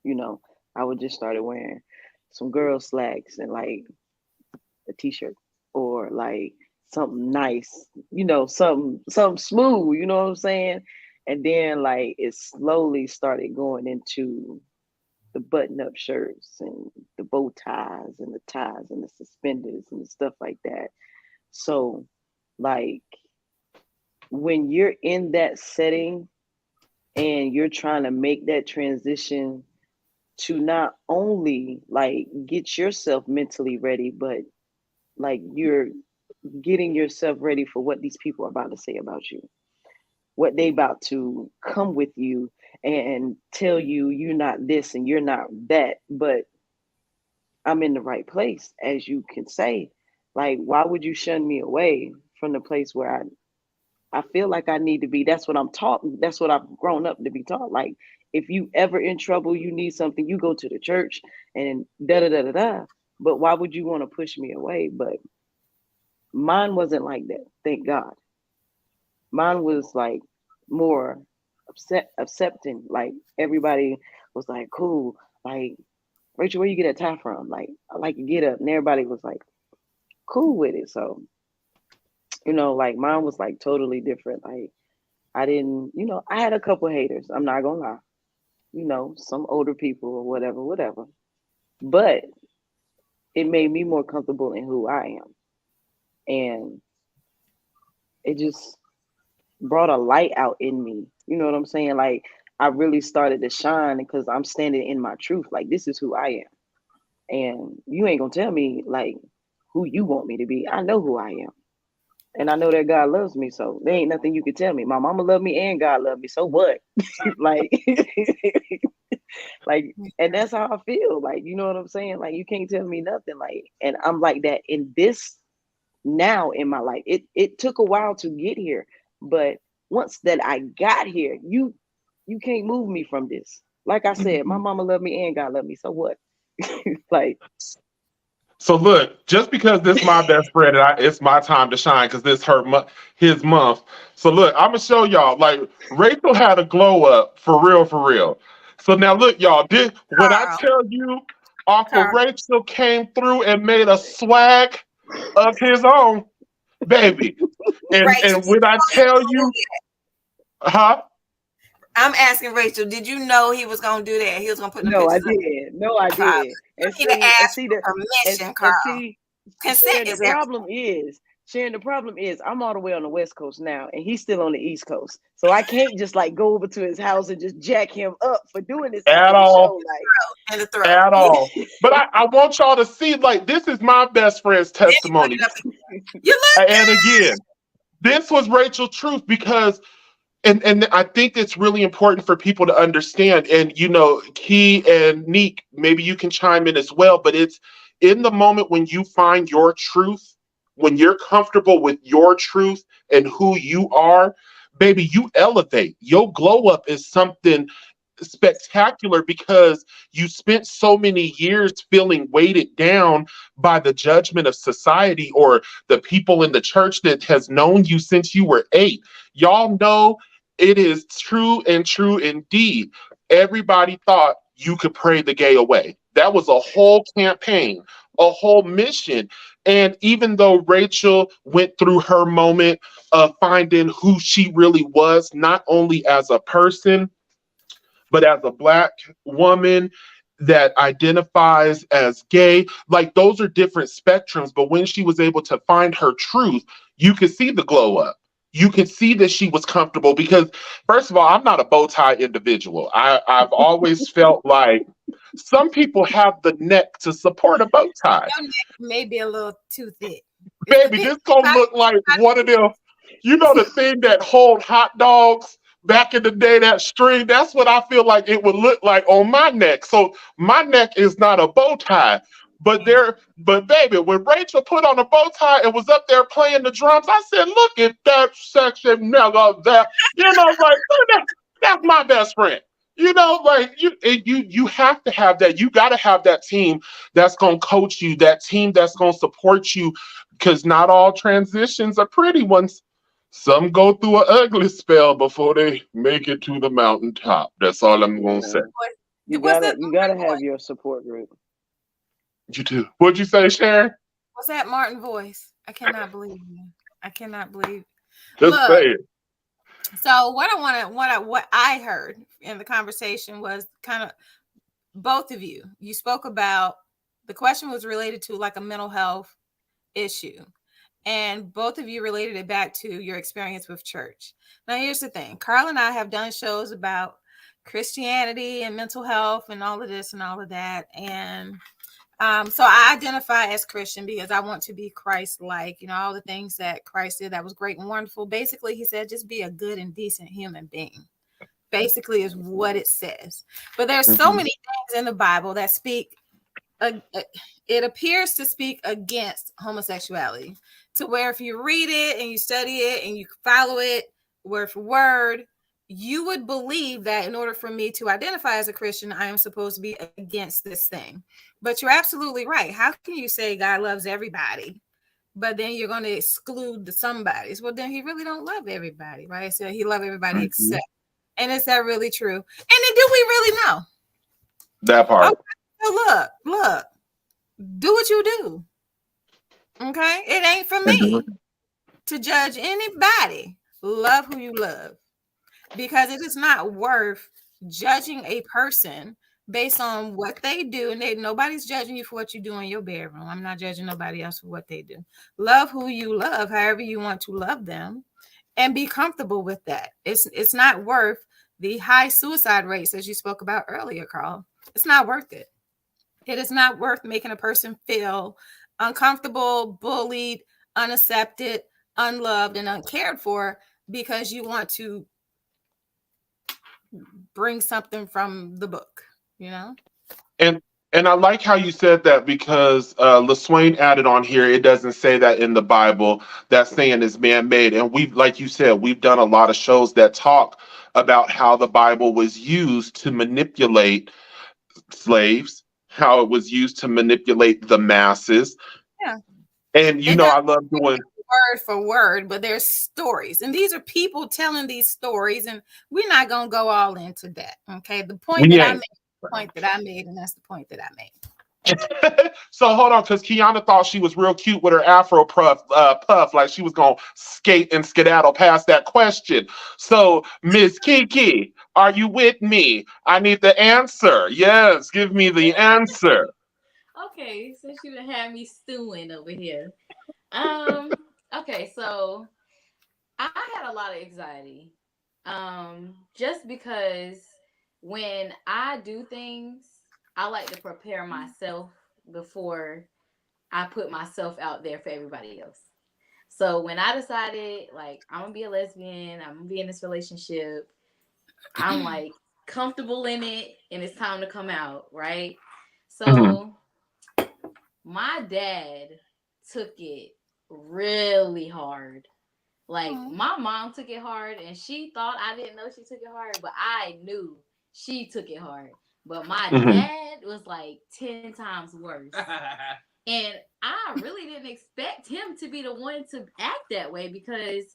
You know, I would just started wearing some girl slacks and like a t-shirt or like something nice, something smooth, you know what I'm saying? And then like it slowly started going into the button-up shirts and the bow ties and the ties and the suspenders and the stuff like that. So like when you're in that setting and you're trying to make that transition to not only like get yourself mentally ready, but like you're getting yourself ready for what these people are about to say about you, what they about to come with you and tell you you're not this and you're not that. But I'm in the right place, as you can say. Like, why would you shun me away from the place where I feel like I need to be? That's what I'm taught. That's what I've grown up to be taught. Like, if you ever in trouble, you need something, you go to the church and da da da da da. But why would you want to push me away? But mine wasn't like that. Thank God. Mine was like more accepting. Like everybody was like, cool. Like, Rachel, where you get that tie from? Like, I like your get up. And everybody was like cool with it. So, like mine was like totally different. Like I didn't, I had a couple haters. I'm not gonna lie. Some older people or whatever. But it made me more comfortable in who I am. And it just brought a light out in me. You know what I'm saying? Like I really started to shine because I'm standing in my truth. Like this is who I am. And you ain't gonna tell me like who you want me to be. I know who I am. And I know that God loves me. So there ain't nothing you can tell me. My mama loved me and God loved me. So what? like and that's how I feel. Like, you know what I'm saying? Like you can't tell me nothing. Like, and I'm like that in this now in my life. It took a while to get here, but once that I got here, you can't move me from this. Like I said, my mama loved me and God loved me. So what? like So look, just because this my best friend and it's my time to shine because this his month. So look, I'm gonna show y'all. Like Rachel had a glow up for real, for real. So now look, y'all. When I Carl, tell you, Uncle Carl, Rachel came through and made a swag of his own, baby. Rachel, And when I tell you, huh? I'm asking Rachel, did you know he was gonna do that? He was gonna put the No, I pictures up. did. No, I Carl, did. you And need to see, and ask see for the permission, Carl. and see, Consent Sharon, the is everything. problem is I'm all the way on the West Coast now, and he's still on the East Coast. So I can't just like go over to his house and just jack him up for doing this after At the all. show. In the throat. At all. But I want y'all to see, like, this is my best friend's Then you put testimony. it up. You look And good. again, this was Rachel's truth because and I think it's really important for people to understand. And Key and Neek, maybe you can chime in as well, but it's in the moment when you find your truth, when you're comfortable with your truth and who you are, baby, you elevate. Your glow up is something spectacular because you spent so many years feeling weighted down by the judgment of society or the people in the church that has known you since you were 8. Y'all know it is true and true indeed. Everybody thought you could pray the gay away. That was a whole campaign, a whole mission. And even though Rachel went through her moment of finding who she really was, not only as a person, but as a Black woman that identifies as gay, like those are different spectrums. But when she was able to find her truth, you could see the glow up. You could see that she was comfortable because, first of all, I'm not a bow tie individual. I've always felt like some people have the neck to support a bow tie. Your neck may be a little too thick. Baby, this gonna look like one of them, the thing that hold hot dogs back in the day, that string, that's what I feel like it would look like on my neck. So my neck is not a bow tie. But baby, when Rachel put on a bow tie and was up there playing the drums, I said, look at that sexy nigga there. That's my best friend. You have to have that. You got to have that team that's going to coach you, that team that's going to support you, because not all transitions are pretty ones. Some go through an ugly spell before they make it to the mountaintop. That's all I'm going to say. You gotta have your support group. You do. What'd you say, Sharon? What's that Martin voice? I cannot believe you. I cannot believe. Just say it. So what I heard in the conversation was kind of both of you. You spoke about, the question was related to like a mental health issue, and both of you related it back to your experience with church. Now here's the thing. Carl and I have done shows about Christianity and mental health and all of this and all of that. And so I identify as Christian because I want to be Christ-like, all the things that Christ did that was great and wonderful. Basically, he said, just be a good and decent human being. Basically is what it says. But there's so many things in the Bible that speak it appears to speak against homosexuality, to where if you read it and you study it and you follow it word for word, you would believe that in order for me to identify as a Christian, I am supposed to be against this thing. But you're absolutely right. How can you say God loves everybody, but then you're going to exclude the somebodies? Well, then he really don't love everybody, right? So he loves everybody except. And is that really true? And then do we really know? That part. Okay, so look, do what you do. Okay, it ain't for me to judge anybody. Love who you love, because it is not worth judging a person based on what they do. And nobody's judging you for what you do in your bedroom. I'm not judging nobody else for what they do. Love who you love, however you want to love them, and be comfortable with that. It's not worth the high suicide rates as you spoke about earlier, Carl. It's not worth it. It is not worth making a person feel uncomfortable, bullied, unaccepted, unloved, and uncared for because you want to bring something from the book, you know? And I like how you said that, because LaSwain added on here, it doesn't say that in the Bible. That saying is man-made. And we've, like you said, we've done a lot of shows that talk about how the Bible was used to manipulate slaves, how it was used to manipulate the masses. Yeah. And I love doing word for word, but there's stories, and these are people telling these stories, and we're not gonna go all into that. Okay, the point that I made, the point that I made, and that's the point that I made. So hold on, because Kiana thought she was real cute with her Afro puff, like she was gonna skate and skedaddle past that question. So, Miss Kiki, are you with me? I need the answer. Yes, give me the answer. Okay, since you done had me stewing over here. Okay, so I had a lot of anxiety. Just because when I do things, I like to prepare myself before I put myself out there for everybody else. So when I decided, like, I'm gonna be a lesbian, I'm gonna be in this relationship, I'm like comfortable in it and it's time to come out, right? So my dad took it really hard. Like, my mom took it hard, and she thought I didn't know she took it hard, but I knew she took it hard. But my dad was like 10 times worse. And I really didn't expect him to be the one to act that way, because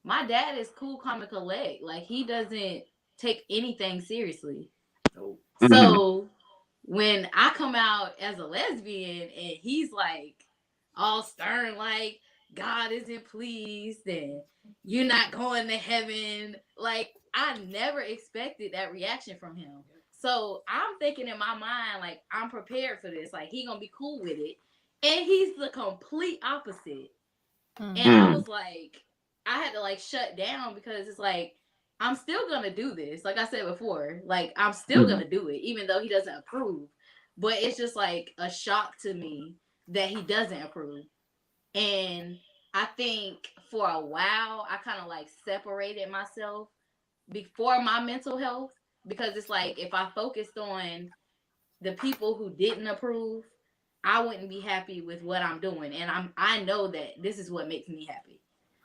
my dad is cool, calm, and collect. Like, he doesn't take anything seriously. So when I come out as a lesbian and he's like all stern, like God isn't pleased and you're not going to heaven, like, I never expected that reaction from him. So I'm thinking in my mind, like, I'm prepared for this, like, he gonna be cool with it, and he's the complete opposite. And I was like, I had to like shut down, because it's like, I'm still gonna do this. Like I said before, like, I'm still gonna do it, even though he doesn't approve. But it's just like a shock to me that he doesn't approve. And I think for a while, I kind of like separated myself before my mental health, because it's like, if I focused on the people who didn't approve, I wouldn't be happy with what I'm doing. And I know that this is what makes me happy.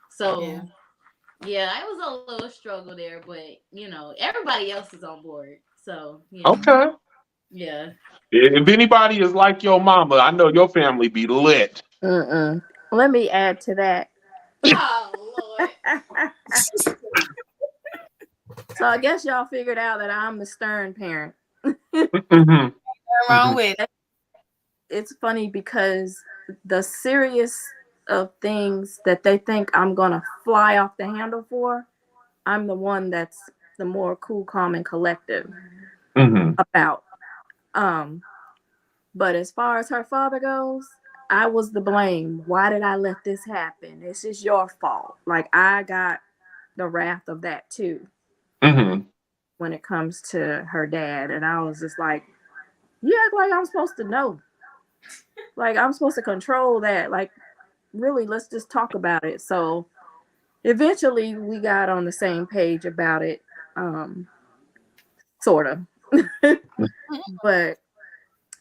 So yeah, it was a little struggle there, but everybody else is on board. So Okay. Yeah. If anybody is like your mama, I know your family be lit. Let me add to that. Oh, Lord. So I guess y'all figured out that I'm the stern parent. What's wrong with it? It's funny because the serious of things that they think I'm gonna fly off the handle for, I'm the one that's the more cool, calm, and collective about. But as far as her father goes, I was the blame. Why did I let this happen? It's just your fault. Like, I got the wrath of that too. When it comes to her dad. And I was just like, you act like I'm supposed to know. Like, I'm supposed to control that. Like, really, let's just talk about it. So eventually we got on the same page about it. Sort of. But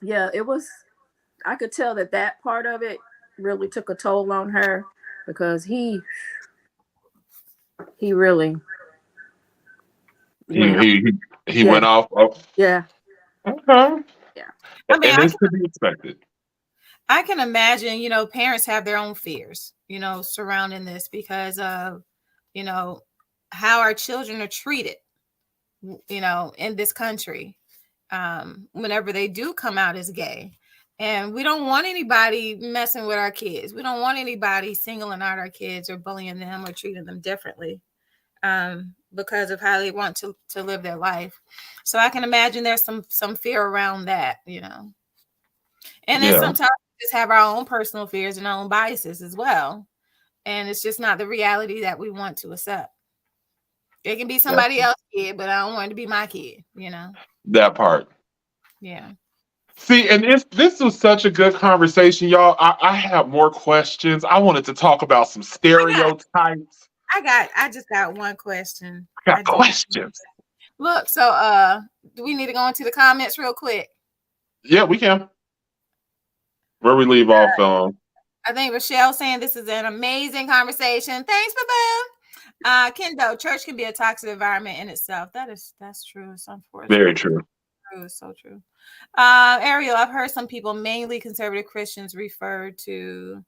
yeah, it was I could tell that part of it really took a toll on her because he really He went off. he he Yeah, went off. Oh, yeah, okay, yeah. I mean, and it's to be expected. I can imagine, parents have their own fears, surrounding this because of, how our children are treated, in this country, whenever they do come out as gay. And we don't want anybody messing with our kids. We don't want anybody singling out our kids or bullying them or treating them differently, because of how they want to live their life. So I can imagine there's some fear around that, And then Yeah, sometimes we just have our own personal fears and our own biases as well. And it's just not the reality that we want to accept. It can be that, somebody else's kid, but I don't want it to be my kid, that part. Yeah. See, and this was such a good conversation, y'all. I have more questions. I wanted to talk about some stereotypes. I just got one question. I I got do. questions. Look, so do we need to go into the comments real quick? Yeah, we can. Where we leave off. I think Rochelle saying this is an amazing conversation. Thanks, Boo. Kendo, church can be a toxic environment in itself. That's true. It's unfortunate. Very true. It's so true. Ariel, I've heard some people, mainly conservative Christians, refer to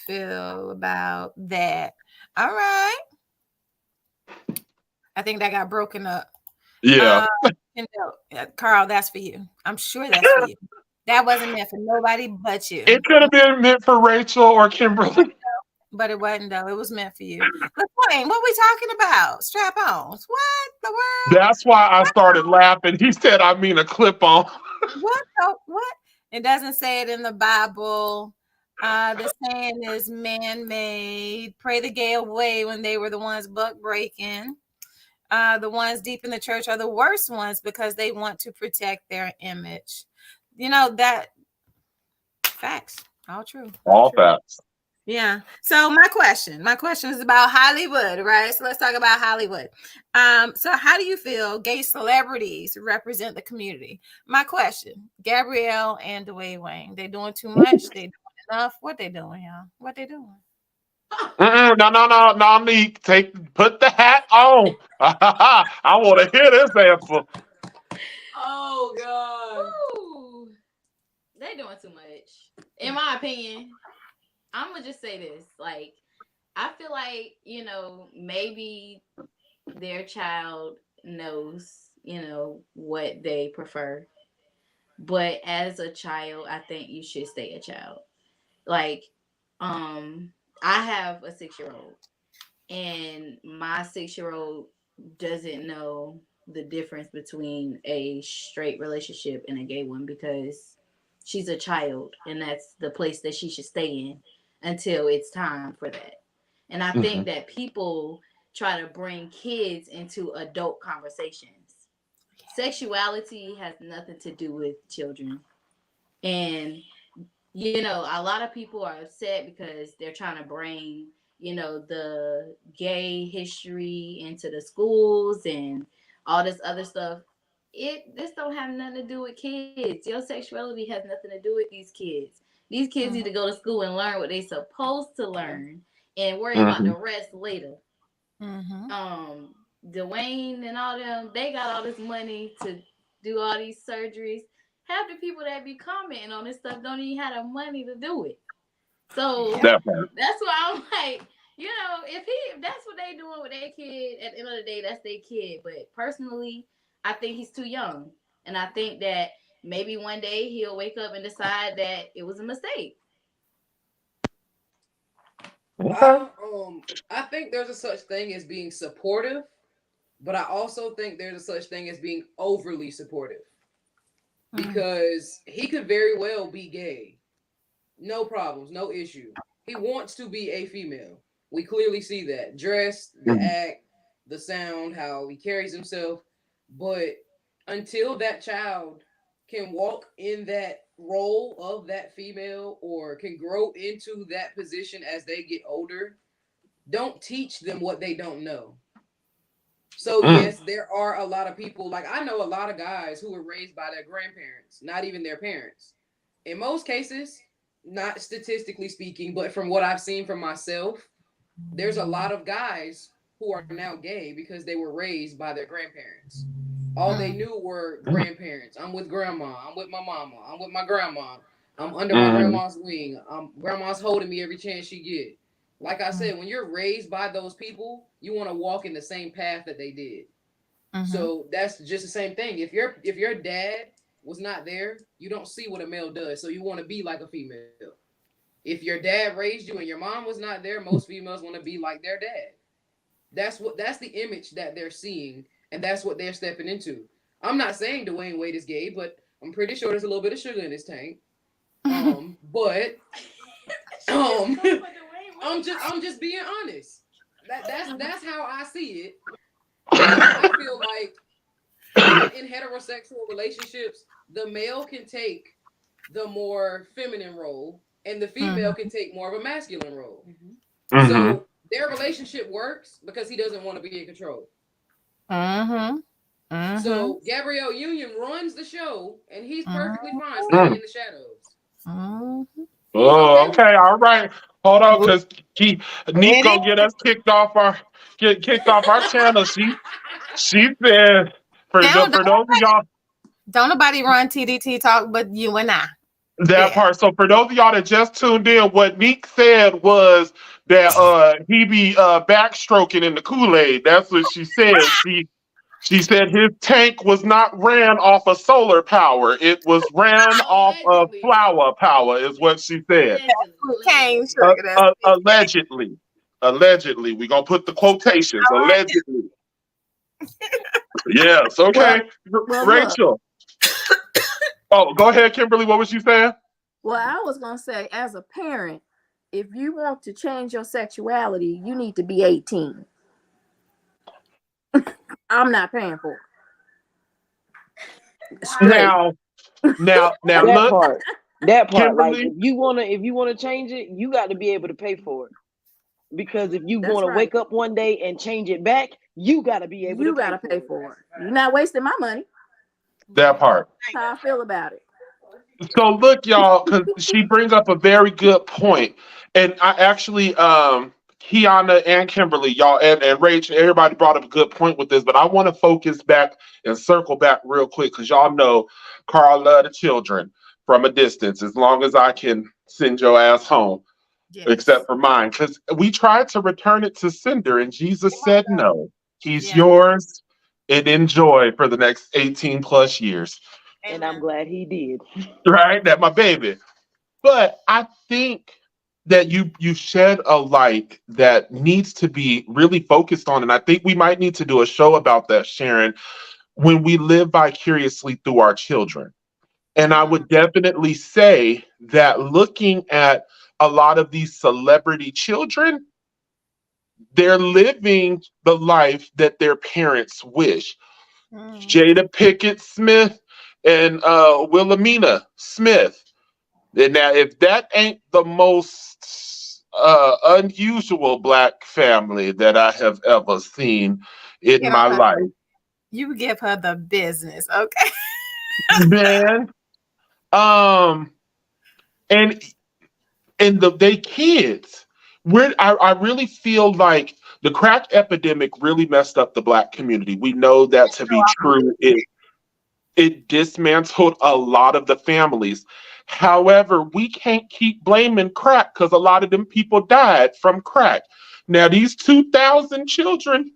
Phil about that. All right. I think that got broken up. Yeah. Kendo, Carl, that's for you. I'm sure that's for you. That wasn't meant for nobody but you. It could have been meant for Rachel or Kimberly. But it wasn't, though. It was meant for you. Look, Wayne, what we talking about? Strap-ons. What the world? That's why I started laughing. He said, I mean a clip-on. What? It doesn't say it in the Bible. The saying is man-made. Pray the gay away when they were the ones buck breaking. The ones deep in the church are the worst ones because they want to protect their image. That facts. All true. All facts. Yeah. So my question is about Hollywood, right? So let's talk about Hollywood. So how do you feel gay celebrities represent the community? My question, Gabrielle and Dwayne Wayne, they doing too much? They doing enough? What they doing, y'all? What they doing? No, Neek. Put the hat on. I want to hear this answer. Oh God. Ooh, they doing too much, in my opinion. I'm gonna just say this. Like, I feel like, maybe their child knows, what they prefer. But as a child, I think you should stay a child. Like, I have a 6-year-old, and my 6-year-old doesn't know the difference between a straight relationship and a gay one because she's a child, and that's the place that she should stay in until it's time for that. And I think that people try to bring kids into adult conversations. Sexuality has nothing to do with children. And, a lot of people are upset because they're trying to bring, the gay history into the schools and all this other stuff. This don't have nothing to do with kids. Your sexuality has nothing to do with these kids. These kids need to go to school and learn what they're supposed to learn and worry about the rest later. Dwayne and all them, they got all this money to do all these surgeries. Half the people that be commenting on this stuff don't even have the money to do it. So that's why I'm like, if that's what they doing with their kid, at the end of the day, that's their kid. But personally, I think he's too young. And I think that maybe one day he'll wake up and decide that it was a mistake. I think there's a such thing as being supportive, but I also think there's a such thing as being overly supportive. Because he could very well be gay. No problems, no issue. He wants to be a female. We clearly see that. Dress, the act, the sound, how he carries himself. But until that child can walk in that role of that female or can grow into that position as they get older, don't teach them what they don't know. So yes, there are a lot of people, like I know a lot of guys who were raised by their grandparents, not even their parents. in most cases, not statistically speaking, but from what I've seen from myself, there's a lot of guys who are now gay because they were raised by their grandparents. All they knew were grandparents. I'm with grandma. I'm with my mama. I'm with my grandma. I'm under my grandma's wing. Grandma's holding me every chance she get. Like I said, when you're raised by those people, you want to walk in the same path that they did. So that's just the same thing. If your dad was not there, you don't see what a male does. So you want to be like a female. If your dad raised you and your mom was not there, most females want to be like their dad. That's the image that they're seeing, and that's what they're stepping into. I'm not saying Dwayne Wade is gay, but I'm pretty sure there's a little bit of sugar in his tank. But I'm just being honest. That's how I see it. I feel like in heterosexual relationships, the male can take the more feminine role, and the female can take more of a masculine role. So their relationship works because he doesn't want to be in control. So Gabrielle Union runs the show, and he's perfectly fine staying in the shadows. Oh, okay, all right. Hold on, because Nick gonna get us kicked off our channel. She said for those of y'all. Don't nobody run T.D.T talk but you and I. That part. So for those of y'all that just tuned in, what Neek said was that he be backstroking in the Kool-Aid. That's what she said. She said his tank was not ran off of solar power. It was ran off of flower power, is what she said. Allegedly. Allegedly. We're gonna put the quotations. Allegedly. Yes, okay. Well, Rachel. Oh, go ahead, Kimberly. What was you saying? Well, I was going to say, as a parent, if you want to change your sexuality, you need to be 18. I'm not paying for it. Now, that look. part. That part. Kimberly, like if you wanna change it, you got to be able to pay for it. Because if you want to wake up one day and change it back, you got to be able to pay for it. You're not wasting my money. That part. That's how I feel about it. So look, y'all, because she brings up a very good point. And I actually, Kiana and Kimberly, y'all, and Rach, everybody brought up a good point with this, but I want to focus back and circle back real quick because y'all know Carl love the children from a distance as long as I can send your ass home. Yes. Except for mine, because we tried to return it to sender, and Jesus said no. He's yours and enjoy for the next 18 plus years. And I'm glad he did. Right? That my baby. But I think that you shed a light that needs to be really focused on, and I think we might need to do a show about that, Sharon, when we live vicariously through our children. And I would definitely say that looking at a lot of these celebrity children, they're living the life that their parents wish. Jada Pinkett Smith and Wilhelmina Smith. And now, if that ain't the most unusual Black family that I have ever seen in my life. You give her the business, okay? Man. And they kids. I really feel like the crack epidemic really messed up the Black community. We know that to be true. It dismantled a lot of the families. However, we can't keep blaming crack because a lot of them people died from crack. Now, these 2,000 children,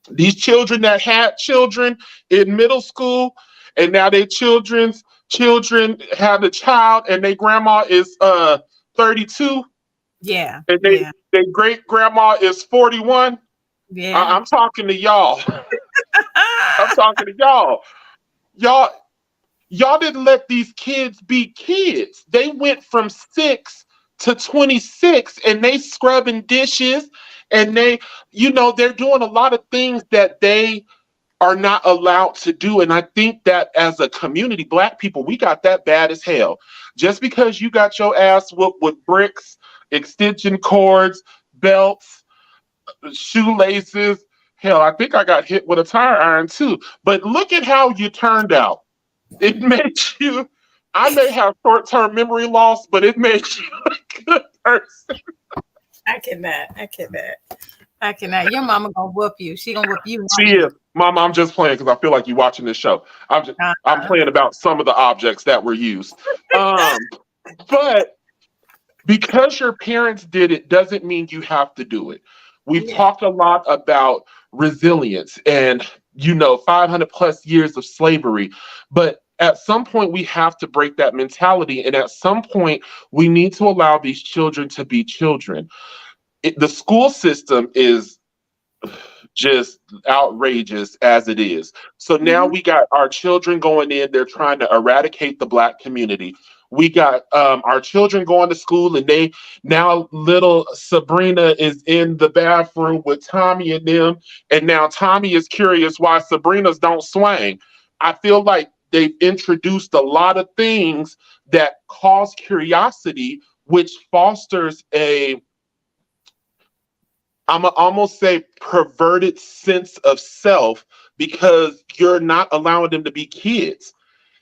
these children that had children in middle school, and now their children have a child, and their grandma is 32. Yeah. And their great grandma is 41. Yeah. I'm talking to y'all. I'm talking to y'all. Y'all didn't let these kids be kids. They went from 6 to 26, and they scrubbing dishes, and they're doing a lot of things that they are not allowed to do. And I think that as a community, Black people, we got that bad as hell. Just because you got your ass whooped with bricks, extension cords, belts, shoelaces, hell, I think I got hit with a tire iron too. But look at how you turned out. It makes you I may have short-term memory loss, but it makes you a good person. I cannot. Your mama gonna whoop you. She gonna whoop you. Not She you. is. Mama, I'm just playing because I feel like you're watching this show. I'm Uh-huh. playing about some of the objects that were used. But because your parents did it doesn't mean you have to do it. We've Yeah. talked a lot about resilience and 500 plus years of slavery, but at some point we have to break that mentality, and at some point we need to allow these children to be children. The school system is just outrageous as it is. So now Mhm. we got our children going in, they're trying to eradicate the Black community. We got our children going to school, and they now little Sabrina is in the bathroom with Tommy and them, and now Tommy is curious why Sabrina's don't swing. I feel like they've introduced a lot of things that cause curiosity, which fosters a, I'm gonna almost say, perverted sense of self, because you're not allowing them to be kids.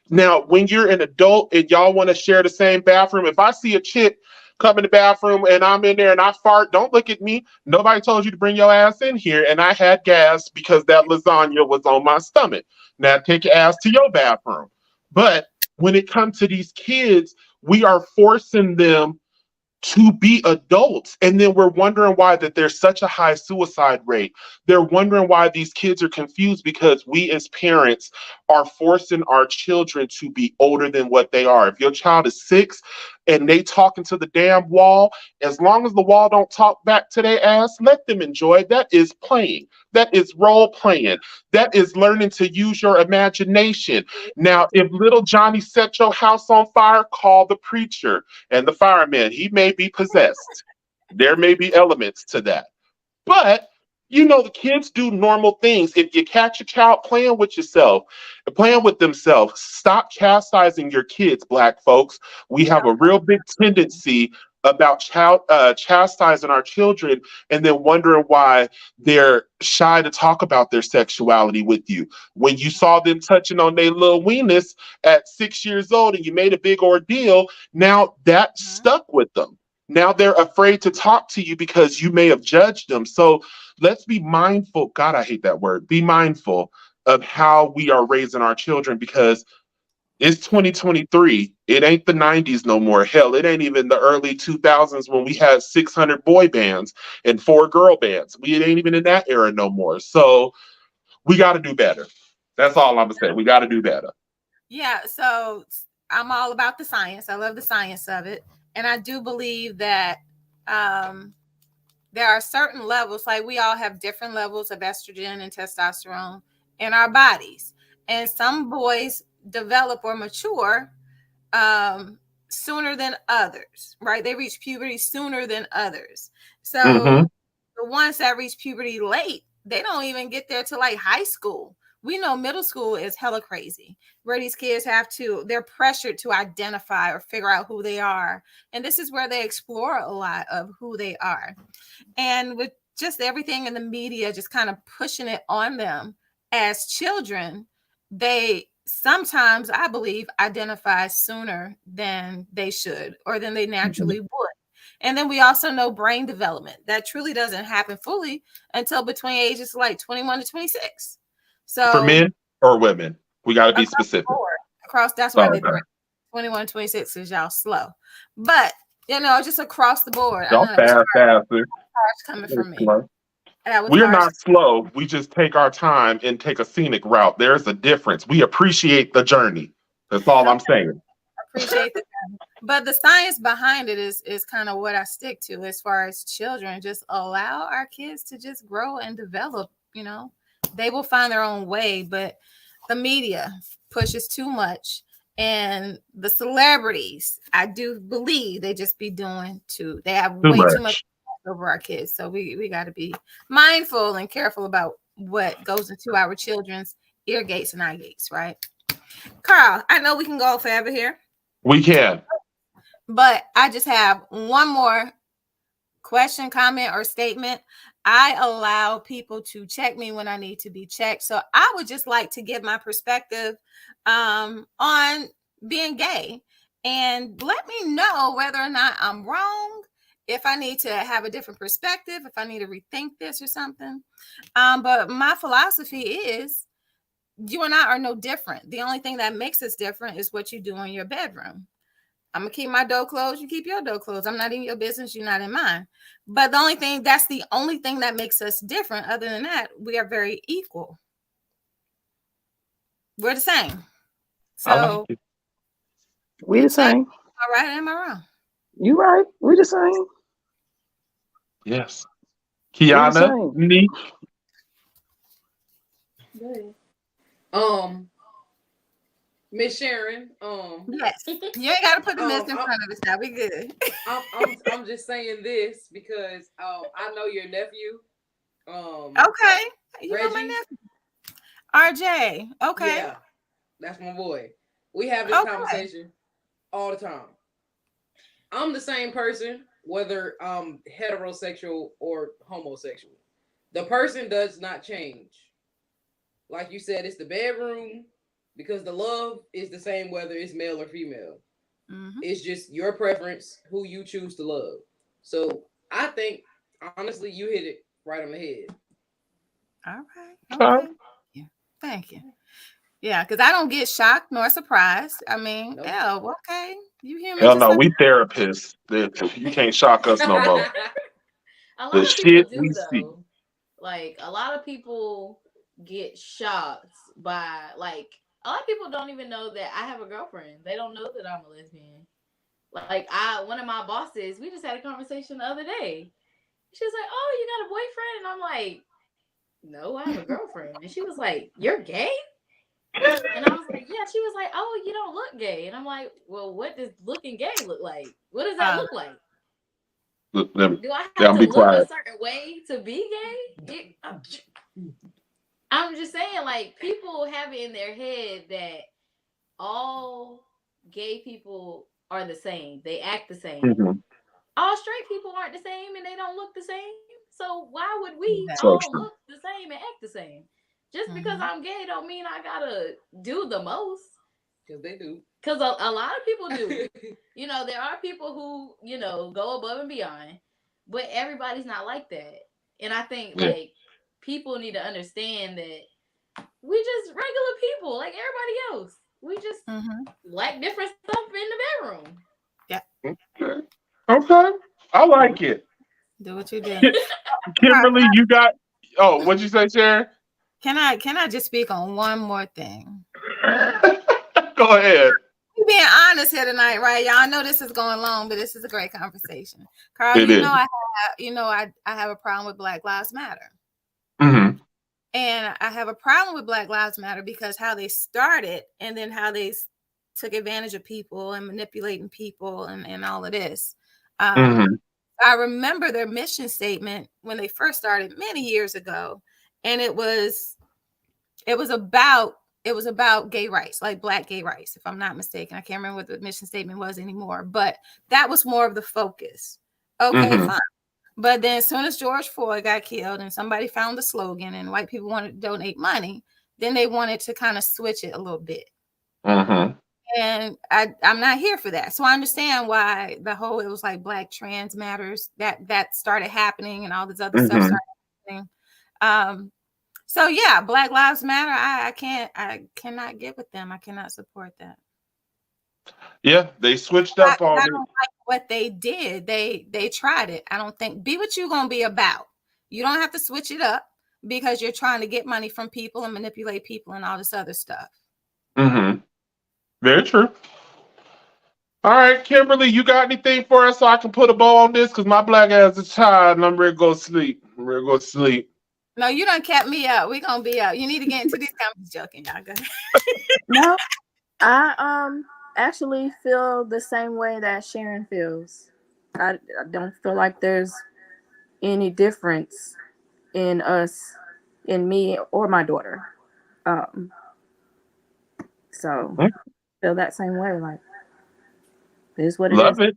Now, when you're an adult and y'all want to share the same bathroom, if I see a chick come in the bathroom and I'm in there and I fart, don't look at me. Nobody told you to bring your ass in here. And I had gas because that lasagna was on my stomach. Now take your ass to your bathroom. But when it comes to these kids, we are forcing them to be adults, and then we're wondering why that there's such a high suicide rate. They're wondering why these kids are confused, because we as parents are forcing our children to be older than what they are. If your child is 6 and they talking to the damn wall, as long as the wall don't talk back to their ass, let them enjoy it. That is playing. That is role playing. That is learning to use your imagination. Now, if little Johnny set your house on fire, call the preacher and the fireman. He may be possessed. There may be elements to that. But the kids do normal things. If you catch a child playing with yourself, playing with themselves, stop chastising your kids, Black folks. We have a real big tendency about chastising our children and then wondering why they're shy to talk about their sexuality with you. When you saw them touching on their little weenus at 6 years old and you made a big ordeal, now that stuck with them. Now they're afraid to talk to you because you may have judged them. So let's be mindful. God, I hate that word. Be mindful of how we are raising our children, because it's 2023. It ain't the 90s no more. Hell, it ain't even the early 2000s when we had 600 boy bands and 4 girl bands. We ain't even in that era no more. So we got to do better. That's all I'm going to say. We got to do better. Yeah, so I'm all about the science. I love the science of it. And I do believe that there are certain levels, like we all have different levels of estrogen and testosterone in our bodies. And some boys develop or mature sooner than others, right? They reach puberty sooner than others. So the ones that reach puberty late, they don't even get there till like high school. We know middle school is hella crazy, where these kids they're pressured to identify or figure out who they are. And this is where they explore a lot of who they are. And with just everything in the media, just kind of pushing it on them as children, they sometimes, I believe, identify sooner than they should or than they naturally would. And then we also know brain development that truly doesn't happen fully until between ages like 21 to 26. So for men or women, we got to be specific. That's why they 21, 26 is y'all slow. But, just across the board. Don't fast faster. Coming from me. We're not slow. We just take our time and take a scenic route. There's a difference. We appreciate the journey. That's all I'm saying. Appreciate the journey. But the science behind it is kind of what I stick to as far as children. Just allow our kids to just grow and develop. They will find their own way, but the media pushes too much. And the celebrities, I do believe they just be doing they have way too much over our kids. So we got to be mindful and careful about what goes into our children's ear gates and eye gates, right? Carl, I know we can go forever here. We can. But I just have one more question, comment, or statement. I allow people to check me when I need to be checked. So I would just like to give my perspective on being gay, and let me know whether or not I'm wrong, if I need to have a different perspective, if I need to rethink this or something. But my philosophy is you and I are no different. The only thing that makes us different is what you do in your bedroom. I'm gonna keep my door closed, you keep your door closed. I'm not in your business, you're not in mine. But that's the only thing that makes us different. Other than that, we are very equal. We're the same. So we the same. All right, am I wrong? You right. We the same. Yes. We the Kiana, same. Neek. Miss Sharon, Yes, you ain't got to put the miss in front of us. Now we good. I'm just saying this because I know your nephew. Okay, you Reggie. know my nephew, RJ. Okay, Yeah, that's my boy. We have this conversation all the time. I'm the same person, whether I'm heterosexual or homosexual. The person does not change. Like you said, it's the bedroom. Because the love is the same whether it's male or female. Mm-hmm. It's just your preference, who you choose to love. So I think, honestly, you hit it right on the head. All right. Okay. Yeah. Thank you. Yeah, because I don't get shocked nor surprised. I mean, okay. You hear me? Hell no, we therapists. You can't shock us no more. A lot of people do, though. Like, a lot of people get shocked by, like, a lot of people don't even know that I have a girlfriend. They don't know that I'm a lesbian. Like, one of my bosses, we just had a conversation the other day. She was like, "Oh, you got a boyfriend?" And I'm like, "No, I have a girlfriend." And she was like, "You're gay?" And I was like, "Yeah." She was like, "Oh, you don't look gay." And I'm like, "Well, what does looking gay look like? What does that look like? Do I have to look a certain way to be gay?" I'm just saying, like, people have it in their head that all gay people are the same. They act the same. Mm-hmm. All straight people aren't the same and they don't look the same. So why would we all look the same and act the same? Just because I'm gay don't mean I gotta do the most. Because they do. Because a lot of people do. You know, there are people who, you know, go above and beyond. But everybody's not like that. And I think, like, people need to understand that we just regular people like everybody else. We just like different stuff in the bedroom. Yeah. Okay. I like it. Do what you do. Kimberly, you got what'd you say, Sharon? Can I just speak on one more thing? Go ahead. We're being honest here tonight, right? Y'all know this is going long, but this is a great conversation. Carl, I have a problem with Black Lives Matter. Mm-hmm. And I have a problem with Black Lives Matter because how they started and then how they took advantage of people and manipulating people and all of this. I remember their mission statement when they first started many years ago. And it was about gay rights, like Black gay rights, if I'm not mistaken. I can't remember what the mission statement was anymore, but that was more of the focus. Okay, fine. But then as soon as George Floyd got killed and somebody found the slogan and white people wanted to donate money, then they wanted to kind of switch it a little bit. And I'm not here for that. So I understand why it was like Black trans matters that started happening and all this other stuff started happening. So yeah, Black Lives Matter. I cannot get with them. I cannot support that. Yeah, they switched up on I don't like what they did. They tried it. I don't think be what you're gonna be about. You don't have to switch it up because you're trying to get money from people and manipulate people and all this other stuff. Very true. All right, Kimberly, you got anything for us so I can put a bow on this? Because my black ass is tired and I'm ready to go sleep. No, you done kept me up. We're gonna be up. You need to get into these conversations. Joking, y'all. Go ahead. No, I actually feel the same way that Sharon feels. I don't feel like there's any difference in us, in me or my daughter. So feel that same way. Like, it is what it is. Love it.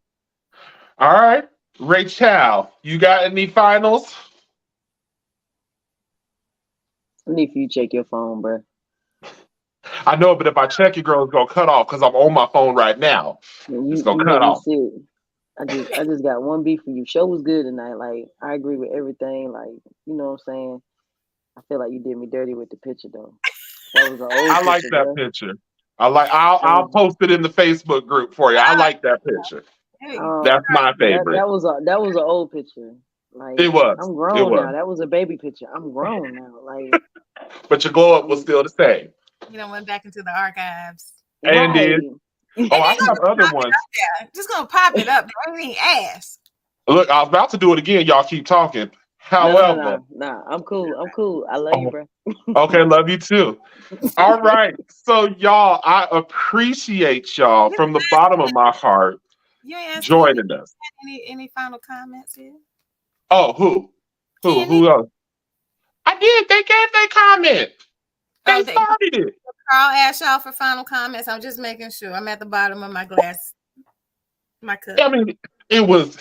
All right, Rachel, you got any finals? I need for you to check your phone, bro. I know, but if I check your girl, it's gonna cut off because I'm on my phone right now. Man, It's gonna you cut make me off. sick. I just got one beef for you. Show was good tonight. Like I agree with everything. Like you know what I'm saying. I feel like you did me dirty with the picture though. That was an old I like picture, that bro. picture. I'll That post it in the Facebook group for you. I like that picture. Hey, That's my favorite. that was an old picture. Like It was. I'm It grown was. now. That was a baby picture. I'm grown now. Like But your glow up was still the same. you know, went back into the archives. And right. then, oh, I have other ones. Yeah, just gonna pop it up. I ain't ask. Look, I was about to do it again. Y'all keep talking. However, Nah. I'm cool. I'm cool. I love you, oh, bro. okay, love you too. All right. So, y'all, I appreciate y'all You from the bottom of my heart you ain't asked Kenny joining us. any final comments here? Oh, who? Kenny. Who else? I did. They gave their comment. Oh, They started it. Carl asked y'all for final comments. I'm just making sure. I'm at the bottom of my glass, my cup. I mean, it was.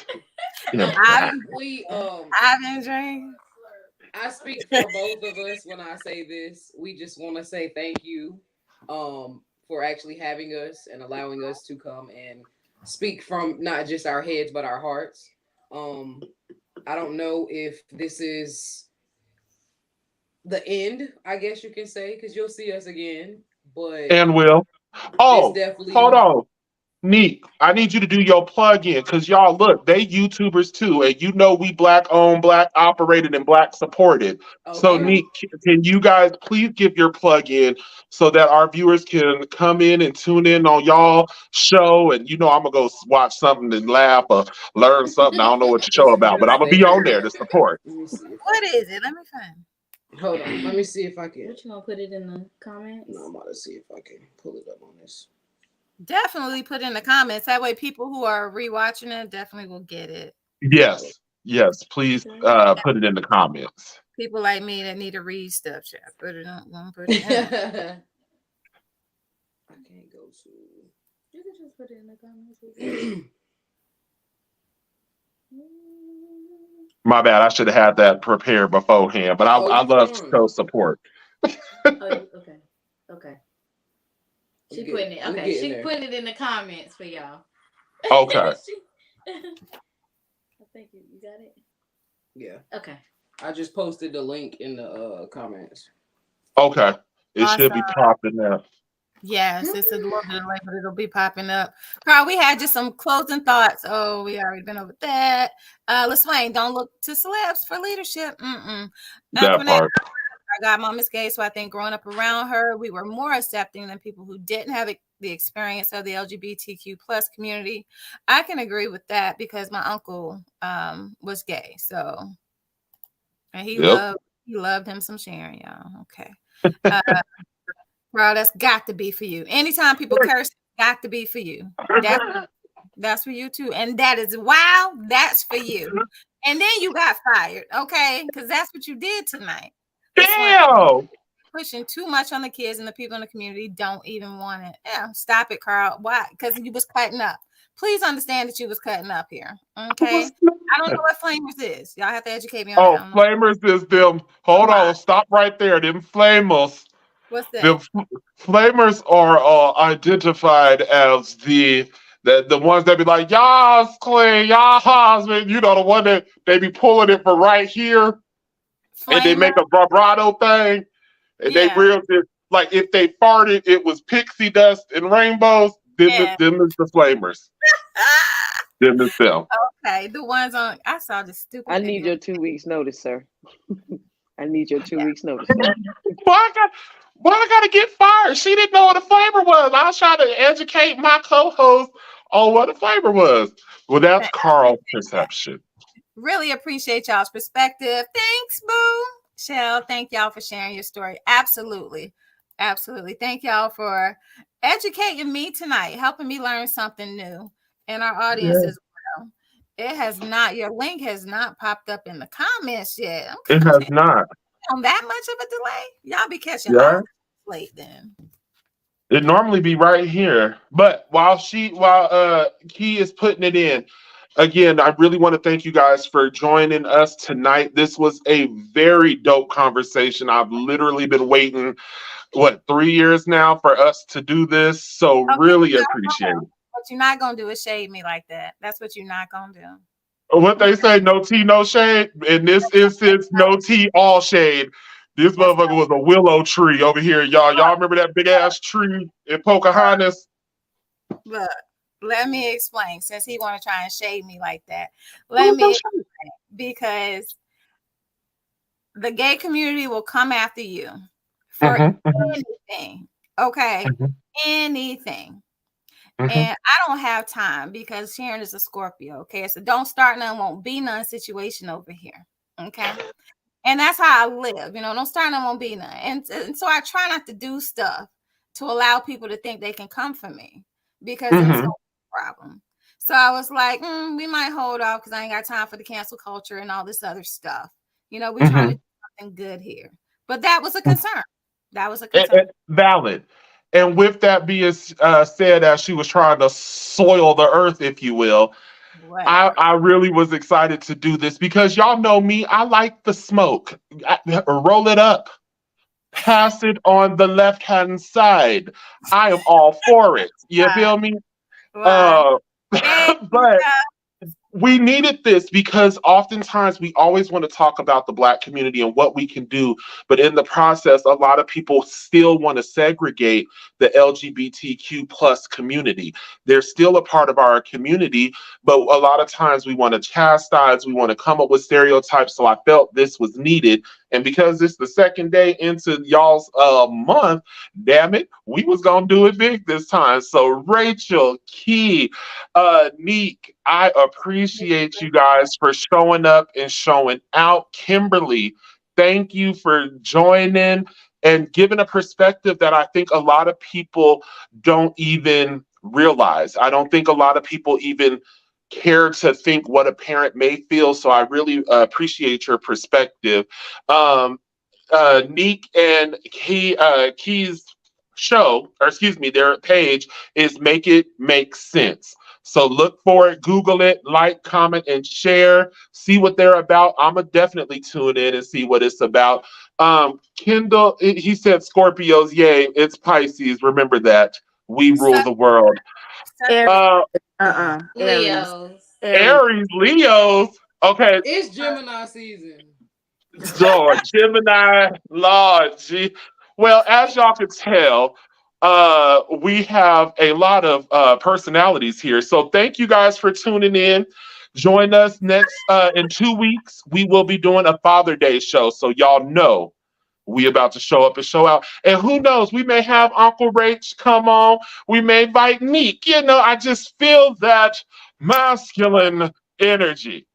Yeah. I've been drinking. I speak for both of us when I say this. We just want to say thank you for actually having us and allowing us to come and speak from not just our heads but our hearts. I don't know if this is the end, I guess you can say, because you'll see us again. But And Will. Oh, definitely hold on. Neek, I need you to do your plug in because y'all look, they YouTubers too, and you know we black owned, black operated, and black supported. So, okay. Neek, can you guys please give your plug in so that our viewers can come in and tune in on y'all show? And you know, I'm gonna go watch something and laugh or learn something. I don't know what your show about, but I'm gonna be on there to support. Let me see. What is it? Let me find. Hold on. Let me see if I can. What you gonna put it in the comments? No, I'm about to see if I can pull it up on this. Definitely put in the comments. That way, people who are rewatching it definitely will get it. Yes, please put it in the comments. People like me that need to read stuff, chat. Put it on. Put it in. I can't go to. You can just put it in the comments. My bad. I should have had that prepared beforehand, but I love to show support. Okay. She putting it. Okay, she putting it in the comments for y'all. Okay. I think you got it. Yeah. Okay. I just posted the link in the comments. Okay. It Awesome. should be popping up. Yes, it's a little bit late, but it'll be popping up. Carl, we had just some closing thoughts. Oh, we already been over that. LaSwain, don't look to celebs for leadership. That part. Our godmom is gay, so I think growing up around her, we were more accepting than people who didn't have the experience of the LGBTQ plus community. I can agree with that because my uncle was gay, so and he loved him some Sharon, y'all. Okay. Bro, that's got to be for you. Anytime people curse, got to be for you. That's for you too. And that is wow, that's for you. And then you got fired, okay? Because that's what you did tonight. Damn. Pushing too much on the kids and the people in the community don't even want it. Yeah, stop it, Carl. Why? Because you was cutting up. Please understand that you was cutting up here. Okay. I don't know what flamers is. Y'all have to educate me on that. Flamers is them. Hold on, stop right there. Them flamers. What's that? The flamers are identified as the ones that be like, "Yas, Clay, yas," you know, the one that they be pulling it from right here, and they make a vibrato thing, and they real like if they farted, it was pixie dust and rainbows. Them is the flamers. Them is them. Okay, the ones on. I saw the stupid. I need your 2 weeks notice, sir. I need your 2 weeks notice. Why I gotta get fired? She didn't know what a flavor was. I was trying to educate my co-host on what a flavor was. Well, that's Carl's perception. Really appreciate y'all's perspective. Thanks, Boo. Shell, thank y'all for sharing your story. Absolutely. Thank y'all for educating me tonight, helping me learn something new, and our audience as well. It has not, your link has not popped up in the comments yet. It has not. On that much of a delay? Y'all be catching on late then. It normally be right here, but while Key is putting it in, Again, I really want to thank you guys for joining us tonight. This was a very dope conversation. I've literally been waiting, 3 years now for us to do this. So Okay, really appreciate it. what you're not gonna do is shade me like that. That's what you're not gonna do. What they say, no tea, no shade. In this instance, no tea, all shade. This motherfucker was a willow tree over here, y'all. Y'all remember that big ass tree in Pocahontas? Look, let me explain. Since he want to try and shade me like that, let me explain, because the gay community will come after you for anything. Okay, anything. And I don't have time because Sharon is a Scorpio. Okay, so don't start none, won't be none situation over here. Okay, and that's how I live. Don't start none, won't be none. And so I try not to do stuff to allow people to think they can come for me, because it's no problem. So I was like, we might hold off because I ain't got time for the cancel culture and all this other stuff. We're trying to do something good here. But that was a concern. That was a concern. Valid. And with that being said, as she was trying to soil the earth, if you will, I really was excited to do this because y'all know me. I like the smoke. Roll it up. Pass it on the left-hand side. I am all for it. You feel me? But we needed this because oftentimes we always want to talk about the Black community and what we can do. But in the process, a lot of people still want to segregate the LGBTQ plus community. They're still a part of our community, but a lot of times we want to chastise, we want to come up with stereotypes. So I felt this was needed. And because it's the second day into y'all's month, damn it, we was going to do it big this time. So Rachel, Key, Neek, I appreciate you guys for showing up and showing out. Kimberly, thank you for joining and giving a perspective that I think a lot of people don't even realize. I don't think a lot of people even care to think what a parent may feel. So I really appreciate your perspective. Neek and Key's show, or excuse me, their page is Make It Make Sense. So look for it, Google it, like, comment, and share. See what they're about. I'm going to definitely tune in and see what it's about. Kendall, he said Scorpios, yay, it's Pisces. Remember that. We rule the world. Aries, Leos. Okay. It's Gemini season. So Gemini, Lord, G. Well, as y'all can tell, we have a lot of personalities here. So thank you guys for tuning in. Join us next in 2 weeks. We will be doing a Father Day show. So y'all know we about to show up and show out. And who knows, we may have Uncle Rach come on. We may invite Meek. I just feel that masculine energy.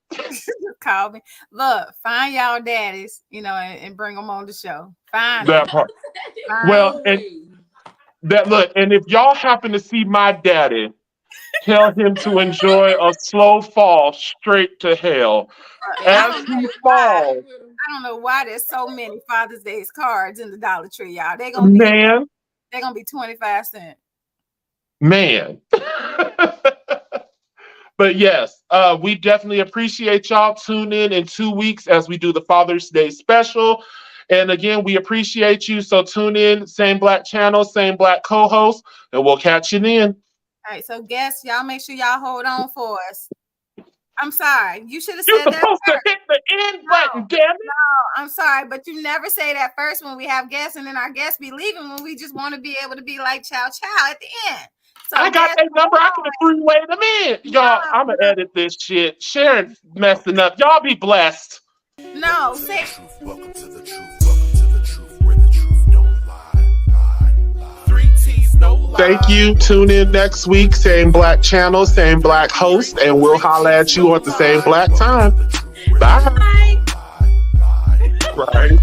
Call me. Look, find y'all daddies, and bring them on the show. Find that part. Well, and and if y'all happen to see my daddy, tell him to enjoy a slow fall straight to hell. As he falls. I don't know why there's so many Father's Day cards in the Dollar Tree, y'all. They're gonna be 25 cents. Man. But yes, we definitely appreciate y'all. Tune in 2 weeks as we do the Father's Day special. And again, we appreciate you. So tune in, same Black channel, same Black co-host, and we'll catch you then. All right, so guests, y'all make sure y'all hold on for us. I'm sorry. You should have said You're that supposed first. to hit the end button, damn it. No, I'm sorry, but you never say that first when we have guests, and then our guests be leaving when we just want to be able to be like chow at the end. So I got that number. I could have three-wayed them in. Y'all, I'm going to edit this shit. Sharon messing up. Y'all be blessed. No, say. Welcome to the truth. Welcome to the truth, where the truth don't lie. 3 T's, no lie. Thank you. Tune in next week. Same Black channel, same Black host, and we'll holler at you at the same Black time. Bye. Right.